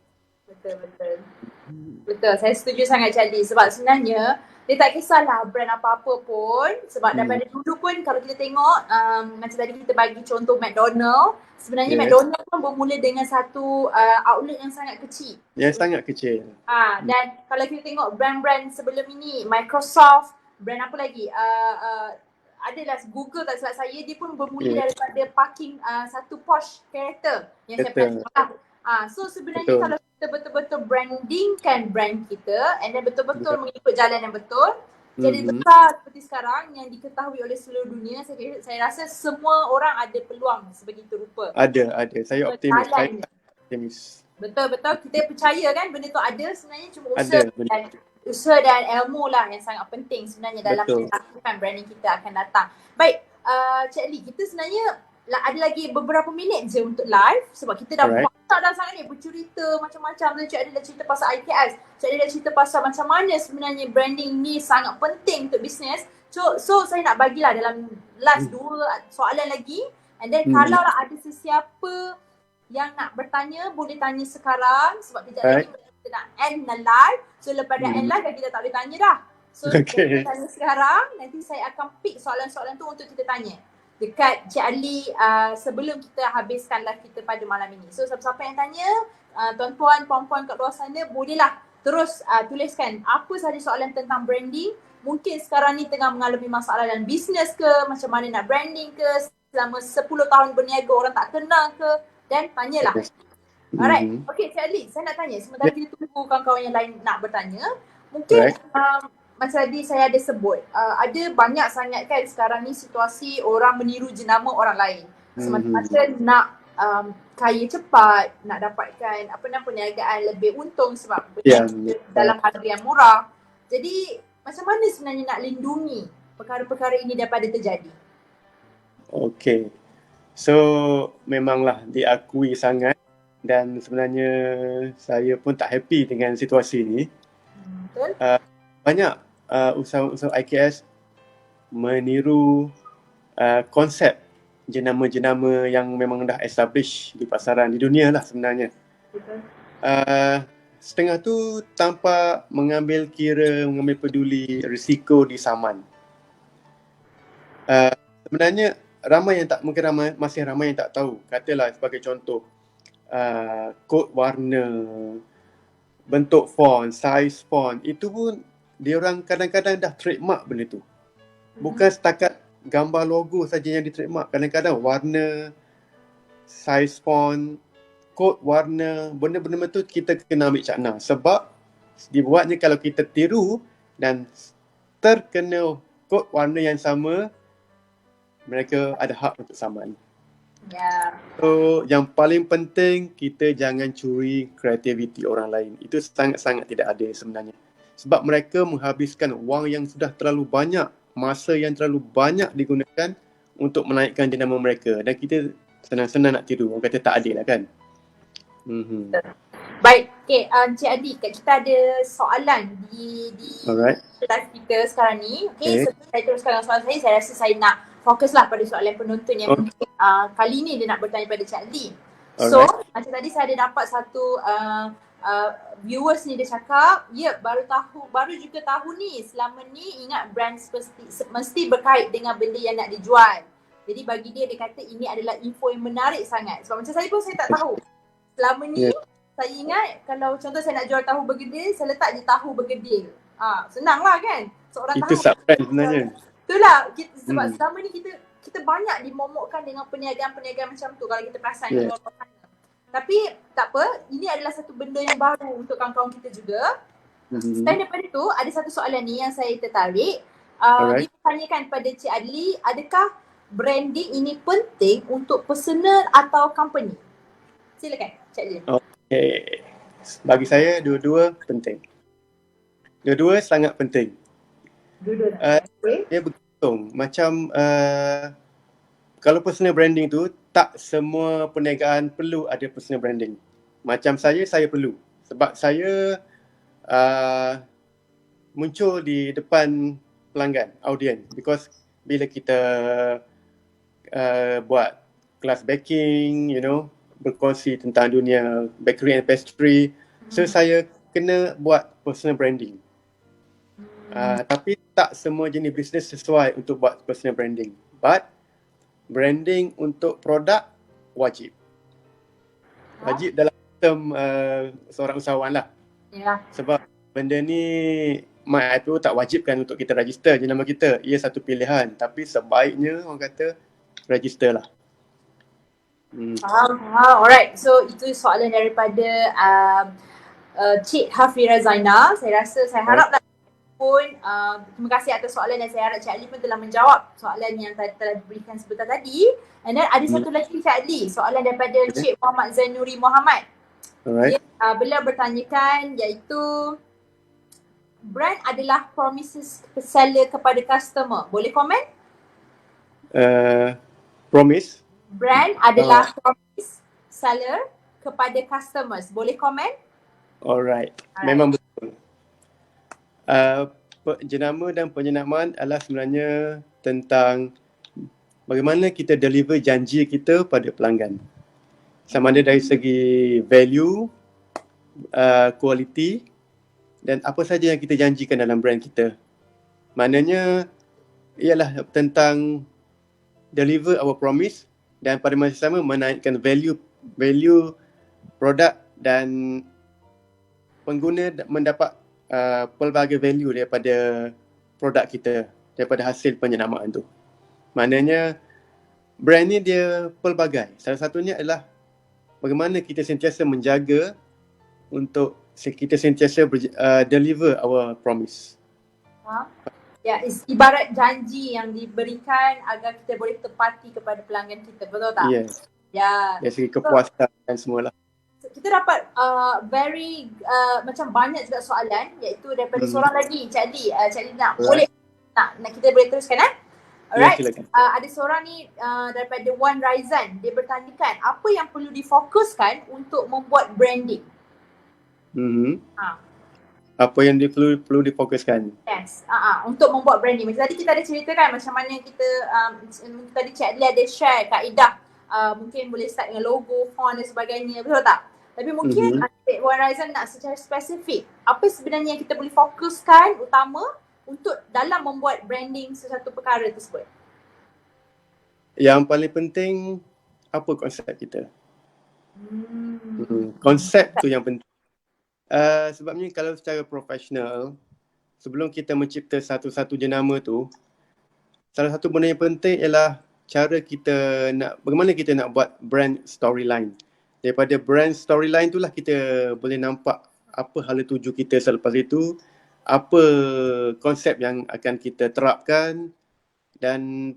Speaker 1: Betul, saya setuju sangat Cik Ali. Sebab sebenarnya dia tak kisahlah brand apa-apa pun. Sebab daripada dulu pun kalau kita tengok macam tadi kita bagi contoh McDonald. Sebenarnya McDonald pun bermula dengan satu outlet yang sangat kecil.
Speaker 2: Sangat kecil.
Speaker 1: Dan kalau kita tengok brand-brand sebelum ini, Microsoft, brand apa lagi? Adalah Google tak silap saya, dia pun bermula daripada parking satu Porsche character yang saya pernah cakap. So sebenarnya kalau kita betul-betul brandingkan brand kita and then betul-betul mengikut jalan yang betul, jadi besar seperti sekarang yang diketahui oleh seluruh dunia, saya rasa semua orang ada peluang sebegitu rupa.
Speaker 2: Ada. Saya optimis.
Speaker 1: Betul-betul kita percaya kan benda tu ada, sebenarnya cuma usaha dan ilmu lah yang sangat penting sebenarnya dalam melakukan branding kita akan datang. Baik, Cik Ali, kita sebenarnya ada lagi beberapa minit je untuk live sebab kita dah banyak dah sangat ni bercerita macam-macam. Cik Ali dah cerita pasal IKS, Cik Ali dah cerita pasal macam mana sebenarnya branding ni sangat penting untuk bisnes. So saya nak bagilah dalam last 2 soalan lagi, and then kalau ada sesiapa yang nak bertanya boleh tanya sekarang sebab kejap lagi kita kita nak end live. So lepas dah end live dah kita tak boleh tanya dah. So kita tanya sekarang, nanti saya akan pick soalan-soalan tu untuk kita tanya dekat Cik Ali sebelum kita habiskan live kita pada malam ini. So siapa-siapa yang tanya, tuan-tuan, puan-puan kat luar sana, bolehlah terus tuliskan apa sahaja soalan tentang branding. Mungkin sekarang ni tengah mengalami masalah dalam bisnes ke, macam mana nak branding ke, selama 10 tahun berniaga orang tak kenal ke, dan tanyalah. Alright, okay Cik Ali, saya nak tanya sementara kita tunggu kawan-kawan yang lain nak bertanya. Mungkin macam tadi saya ada sebut, ada banyak sangat kan sekarang ni situasi orang meniru jenama orang lain. Semata-mata nak kaya cepat, nak dapatkan perniagaan lebih untung sebab dalam harga yang murah. Jadi macam mana sebenarnya nak lindungi perkara-perkara ini daripada terjadi?
Speaker 2: Okay, so memanglah diakui sangat dan sebenarnya saya pun tak happy dengan situasi ini.
Speaker 1: Betul?
Speaker 2: Banyak usahawan-usahawan IKS meniru konsep jenama-jenama yang memang dah establish di pasaran di dunia lah sebenarnya.
Speaker 1: Betul.
Speaker 2: Setengah tu tanpa mengambil peduli risiko di saman. Sebenarnya masih ramai yang tak tahu. Katalah sebagai contoh, kod warna, bentuk font, size font, itu pun diorang kadang-kadang dah trademark benda tu. Bukan setakat gambar logo saja yang di trademark. Kadang-kadang warna, size font, kod warna, benda-benda tu kita kena ambil cakna. Sebab dibuatnya kalau kita tiru dan terkena kod warna yang sama, mereka ada hak untuk saman. So yang paling penting, kita jangan curi kreativiti orang lain. Itu sangat-sangat tidak adil sebenarnya. Sebab mereka menghabiskan wang yang sudah terlalu banyak, masa yang terlalu banyak digunakan untuk menaikkan jenama mereka. Dan kita senang-senang nak tiru. Orang kata tak adil lah kan.
Speaker 1: Baik, okay, Encik Adi, kita ada soalan di live kita sekarang ni. Okay, sebelum saya teruskan dengan soalan saya rasa saya nak fokuslah pada soalan penonton yang mungkin kali ni dia nak bertanya pada Encik Adi. So, macam tadi saya ada dapat satu viewers ni dia cakap, baru juga tahu ni, selama ni ingat brand mesti berkait dengan benda yang nak dijual. Jadi bagi dia kata ini adalah info yang menarik sangat. Sebab macam saya pun saya tak tahu. Selama ni saya ingat kalau contoh saya nak jual tahu bergedil, saya letak je tahu bergedil. Senang lah kan? Seorang tahu.
Speaker 2: Itu sub-brand sebenarnya.
Speaker 1: Itulah, sebab selama ni kita banyak dimomokkan dengan perniagaan-perniagaan macam tu kalau kita perasan. Tapi tak apa, ini adalah satu benda yang baru untuk kawan-kawan kita juga. Selain daripada tu, ada satu soalan ni yang saya tertarik. Dia bertanyakan pada Cik Adli, adakah branding ini penting untuk personal atau company? Silakan, Cik Adli.
Speaker 2: Okay. Bagi saya, dua-dua penting. Dua-dua sangat penting. Dia bergantung. Macam kalau personal branding tu, tak semua perniagaan perlu ada personal branding. Macam saya perlu. Sebab saya muncul di depan pelanggan, audience. Because bila kita buat kelas baking, berkongsi tentang dunia bakery and pastry, so saya kena buat personal branding. Tapi tak semua jenis bisnes sesuai untuk buat personal branding. But branding untuk produk wajib. Wajib dalam sistem seorang usahawan lah. Sebab benda ni MyIPO tak wajibkan untuk kita register jenama kita. Ia satu pilihan. Tapi sebaiknya orang kata register lah.
Speaker 1: Alright, so itu soalan daripada Cik Hafira Zainal. Saya haraplah pun terima kasih atas soalan dan saya harap Cik Ali pun telah menjawab soalan yang telah diberikan sebentar tadi. And then ada satu lagi Cik Ali, soalan daripada Cik Muhammad Zainuri Muhammad. Beliau bertanyakan iaitu brand adalah promises seller kepada customer. Boleh komen?
Speaker 2: Promise?
Speaker 1: Brand adalah promise seller kepada customers. Boleh komen? Alright.
Speaker 2: Memang betul. Jenama dan penjenamaan adalah sebenarnya tentang bagaimana kita deliver janji kita pada pelanggan. Sama ada dari segi value, quality dan apa saja yang kita janjikan dalam brand kita. Maknanya ialah tentang deliver our promise dan pada masa sama menaikkan value produk dan pengguna mendapat pelbagai value daripada produk kita, daripada hasil penjenamaan tu. Maknanya brand ni dia pelbagai. Salah satunya adalah bagaimana kita sentiasa menjaga untuk kita sentiasa deliver our promise.
Speaker 1: Ya, ibarat janji yang diberikan agar kita boleh tepati kepada pelanggan kita, betul tak?
Speaker 2: Yes.
Speaker 1: Ya.
Speaker 2: Dari segi kepuasan dan semualah.
Speaker 1: Kita dapat macam banyak juga soalan, iaitu daripada seorang lagi, Cik Adi. Cik Adi nak kita boleh teruskan Alright.
Speaker 2: Ya,
Speaker 1: ada seorang ni daripada Wan Raizan, dia bertanyakan apa yang perlu difokuskan untuk membuat branding.
Speaker 2: Apa yang perlu difokuskan?
Speaker 1: Yes, untuk membuat branding. Macam tadi kita ada ceritakan macam mana kita tadi Cik Adli ada share kaedah, mungkin boleh start dengan logo, font dan sebagainya, betul tak? Tapi mungkin Wan Raizan nak secara spesifik, apa sebenarnya yang kita boleh fokuskan utama untuk dalam membuat branding sesuatu perkara tersebut?
Speaker 2: Yang paling penting, apa konsep kita? Konsep tu yang penting. Sebabnya kalau secara profesional, sebelum kita mencipta satu-satu jenama tu, salah satu benda yang penting ialah cara kita bagaimana kita nak buat brand storyline. Daripada brand storyline itulah kita boleh nampak apa hala tuju kita selepas itu, apa konsep yang akan kita terapkan dan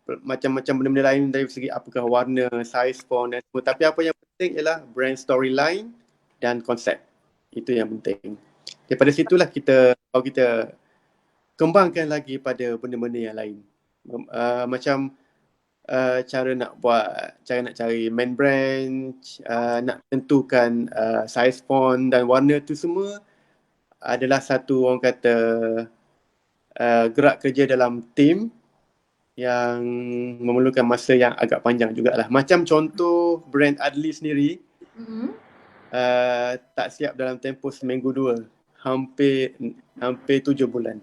Speaker 2: macam-macam benda-benda lain dari segi apakah warna, size, font dan semua. Tapi apa yang penting ialah brand storyline dan konsep. Itu yang penting. Daripada situlah kalau kita kembangkan lagi pada benda-benda yang lain. Macam cara nak cari main brand, nak tentukan size font dan warna tu semua adalah satu orang kata gerak kerja dalam tim yang memerlukan masa yang agak panjang jugalah. Macam contoh brand Adli sendiri, tak siap dalam tempoh seminggu dua, hampir 7 bulan.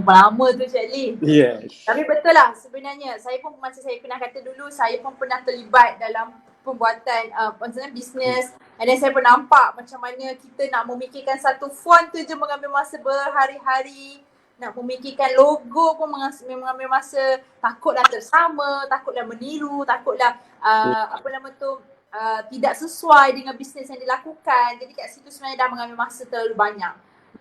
Speaker 1: Lama tu Cik Adli.
Speaker 2: Yes.
Speaker 1: Tapi betul lah sebenarnya, saya pun macam saya pernah kata dulu, saya pun pernah terlibat dalam pembuatan maksudnya bisnes, and then saya pun nampak macam mana kita nak memikirkan satu font tu je mengambil masa berhari-hari, nak memikirkan logo pun mengambil masa, takutlah tersama, takutlah meniru, takutlah tidak sesuai dengan bisnes yang dilakukan. Jadi kat situ sebenarnya dah mengambil masa terlalu banyak.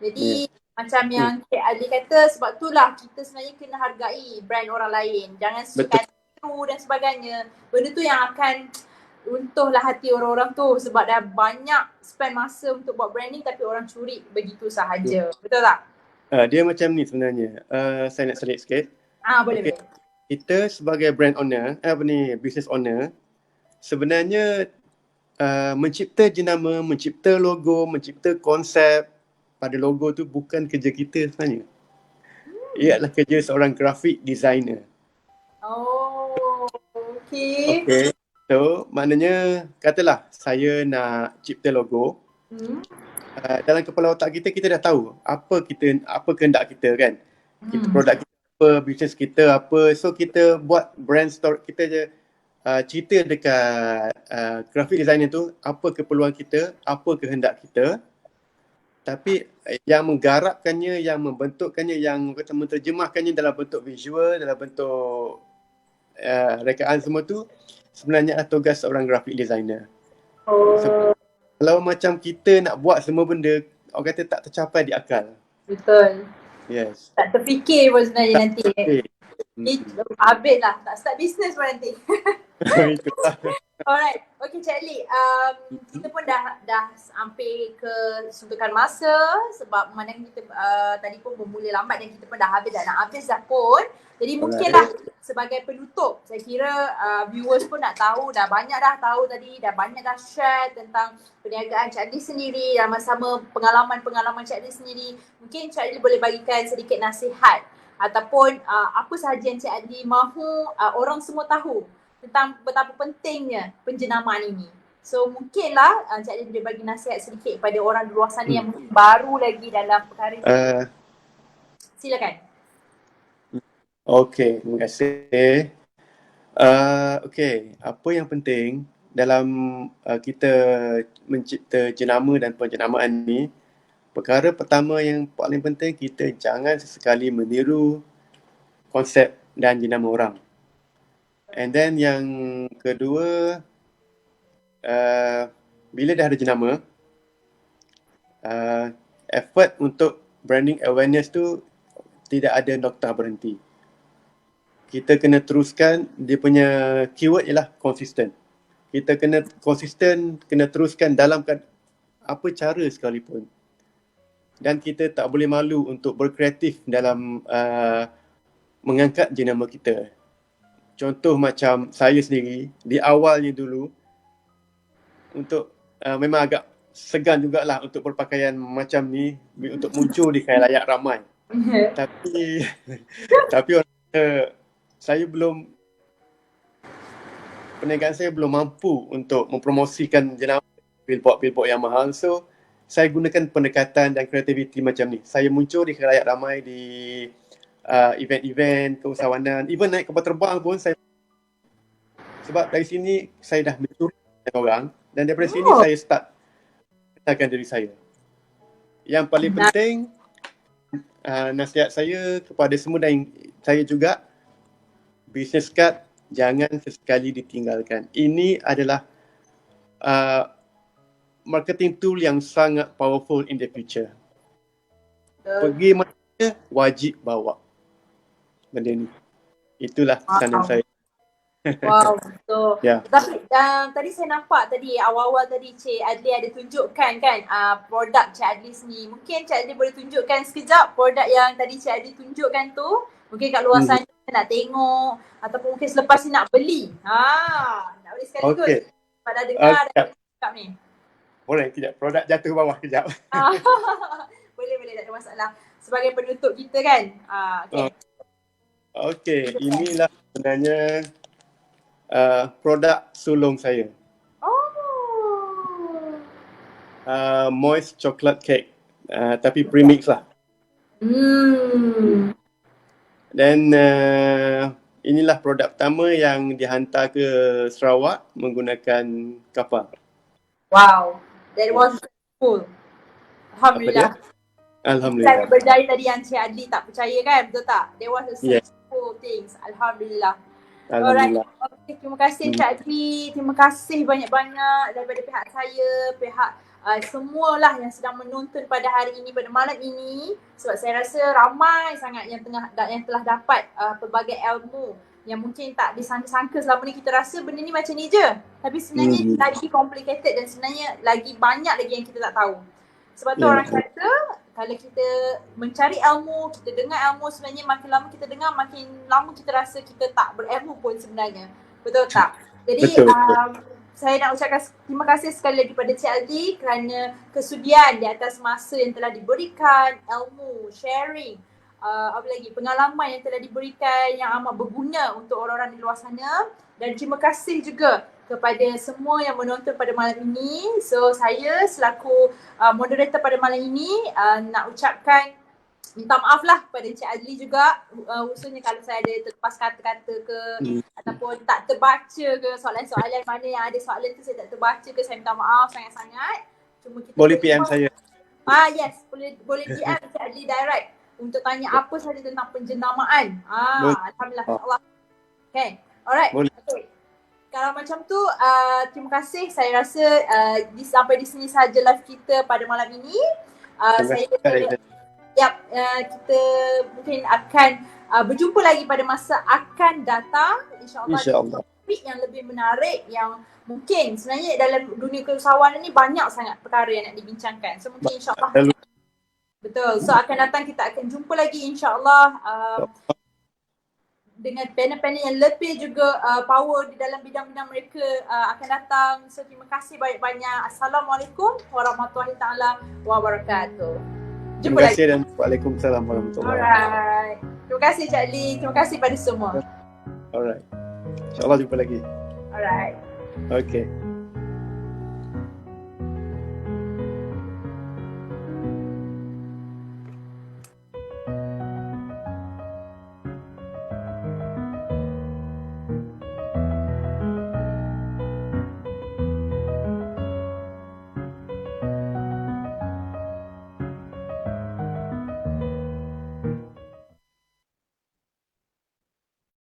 Speaker 1: Jadi macam yang Cik Ali kata, sebab itulah kita sebenarnya kena hargai brand orang lain. Jangan suka tiru dan sebagainya. Benda tu yang akan runtuhlah hati orang-orang tu, sebab dah banyak spend masa untuk buat branding tapi orang curi begitu sahaja. Betul tak?
Speaker 2: Dia macam ni sebenarnya. Saya nak selit sikit.
Speaker 1: Boleh.
Speaker 2: Kita sebagai brand owner, business owner, sebenarnya mencipta jenama, mencipta logo, mencipta konsep pada logo tu bukan kerja kita sebenarnya. Ia adalah kerja seorang graphic designer. Okay. So maknanya katalah saya nak cipta logo. Dalam kepala otak kita dah tahu apa kehendak kita kan. Kita produk kita apa, bisnes kita apa. So kita buat brand story, kita je cerita dekat graphic designer tu apa keperluan kita, apa kehendak kita. Tapi yang menggarapkannya, yang membentukkannya, yang menterjemahkannya dalam bentuk visual, dalam bentuk rekaan semua tu sebenarnya adalah tugas seorang graphic designer. So, kalau macam kita nak buat semua benda, orang kata tak tercapai di akal.
Speaker 1: Betul.
Speaker 2: Yes.
Speaker 1: Tak terfikir pun sebenarnya nanti. Habis lah, tak start bisnes pun nanti.
Speaker 2: Itulah.
Speaker 1: Alright, okay Cik Ali, kita pun dah hampir ke suntukan masa, sebab mana kita tadi pun bermula lambat dan kita pun dah habis dah pun. Jadi mungkinlah sebagai penutup, saya kira viewers pun nak tahu, dah banyak dah tahu tadi, dah banyak dah share tentang perniagaan Cik Ali sendiri, sama-sama pengalaman Cik Ali sendiri. Mungkin Cik Ali boleh bagikan sedikit nasihat ataupun apa sahaja yang Cik Ali mahu orang semua tahu tentang betapa pentingnya penjenamaan ini. So mungkinlah Cik Ali boleh bagi nasihat sedikit kepada orang di luar sana yang mungkin baru lagi dalam perkara ini. Silakan.
Speaker 2: Okey, terima kasih. Okey, apa yang penting dalam kita mencipta jenama dan penjenamaan ni, perkara pertama yang paling penting, kita jangan sesekali meniru konsep dan jenama orang. And then yang kedua, bila dah ada jenama, effort untuk branding awareness tu tidak ada nokta berhenti. Kita kena teruskan, dia punya keyword ialah konsisten. Kita kena konsisten, kena teruskan dalam apa cara sekalipun. Dan kita tak boleh malu untuk berkreatif dalam mengangkat jenama kita. Contoh macam saya sendiri, di awalnya dulu, untuk memang agak segan jugalah untuk berpakaian macam ni, untuk muncul di khalayak ramai. Tapi orang kata, saya belum, perniagaan saya belum mampu untuk mempromosikan jenama billboard yang mahal. So, saya gunakan pendekatan dan kreativiti macam ni. Saya muncul di khalayak ramai di event-event, keusahawanan, even naik kapal terbang pun saya. Sebab dari sini saya dah mencuri orang dan daripada sini saya start kenalkan diri saya. Yang paling penting, nasihat saya kepada semua dan saya juga, business card jangan sesekali ditinggalkan. Ini adalah marketing tool yang sangat powerful in the future. Pergi mana wajib bawa benda ni. Itulah pesanan saya.
Speaker 1: Wow, betul.
Speaker 2: Yeah.
Speaker 1: Tapi tadi saya nampak tadi awal-awal tadi Cik Adli ada tunjukkan kan produk Cik Adli ni. Mungkin Cik Adli boleh tunjukkan sekejap produk yang tadi Cik Adli tunjukkan tu. Mungkin kat luar sana nak tengok ataupun mungkin selepas ni nak beli. Nak beli sekaligus.
Speaker 2: Okay.
Speaker 1: Pada dengar dan cakap ni.
Speaker 2: Boleh tidak? Produk jatuh bawah kejap.
Speaker 1: Boleh, tak ada masalah. Sebagai penutup kita kan.
Speaker 2: Okay, inilah sebenarnya produk sulung saya. Moist chocolate cake. Tapi premix lah. Dan inilah produk pertama yang dihantar ke Sarawak menggunakan kapal.
Speaker 1: Wow, that was cool. Alhamdulillah.
Speaker 2: Alhamdulillah.
Speaker 1: Saya berjaya tadi yang Cik Adli tak percaya kan, betul tak? There was a successful things. Alhamdulillah. Alright. Okay, terima kasih Cik Adli. Terima kasih banyak-banyak daripada pihak saya, pihak semualah yang sedang menonton pada hari ini, pada malam ini. Sebab saya rasa ramai sangat yang telah dapat pelbagai ilmu yang mungkin tak disangka-sangka selama ni. Kita rasa benda ni macam ni je. Tapi sebenarnya lagi complicated dan sebenarnya lagi banyak lagi yang kita tak tahu. Sebab tu orang kata kalau kita mencari ilmu, kita dengar ilmu, sebenarnya makin lama kita dengar, makin lama kita rasa kita tak berilmu pun sebenarnya. Betul tak? Jadi saya nak ucapkan terima kasih sekali lagi pada Cik Adli kerana kesudian di atas masa yang telah diberikan, ilmu, sharing, apa lagi, pengalaman yang telah diberikan yang amat berguna untuk orang-orang di luar sana. Dan terima kasih juga kepada semua yang menonton pada malam ini. So saya selaku moderator pada malam ini nak ucapkan minta maaf lah pada Cik Adli juga, khususnya kalau saya ada terlepas kata-kata ke ataupun tak terbaca ke soalan-soalan mana yang ada soalan tu saya tak terbaca ke, saya minta maaf sangat-sangat. Cuma kita
Speaker 2: boleh PM saya.
Speaker 1: Yes, boleh DM Cik Adli direct untuk tanya apa sahaja tentang penjenamaan. Alhamdulillah. Allah. Okay, alright. Okay. Kalau macam tu, terima kasih. Saya rasa sampai di sini sahaja live kita pada malam ini. Kita mungkin akan berjumpa lagi pada masa akan datang. InsyaAllah. Topik yang lebih menarik yang mungkin sebenarnya dalam dunia keusahawanan ni banyak sangat perkara yang nak dibincangkan. So mungkin insyaAllah. Betul. So akan datang kita akan jumpa lagi insyaAllah. Dengan panel-panel yang lebih juga power di dalam bidang-bidang mereka akan datang. So terima kasih banyak-banyak. Assalamualaikum warahmatullahi taala wabarakatuh. Jumpa lagi.
Speaker 2: Terima kasih dan waalaikumsalam warahmatullahi wabarakatuh.
Speaker 1: Alright. Terima kasih Cik Ali. Terima kasih pada semua.
Speaker 2: Alright. InsyaAllah jumpa lagi.
Speaker 1: Alright.
Speaker 2: Okay.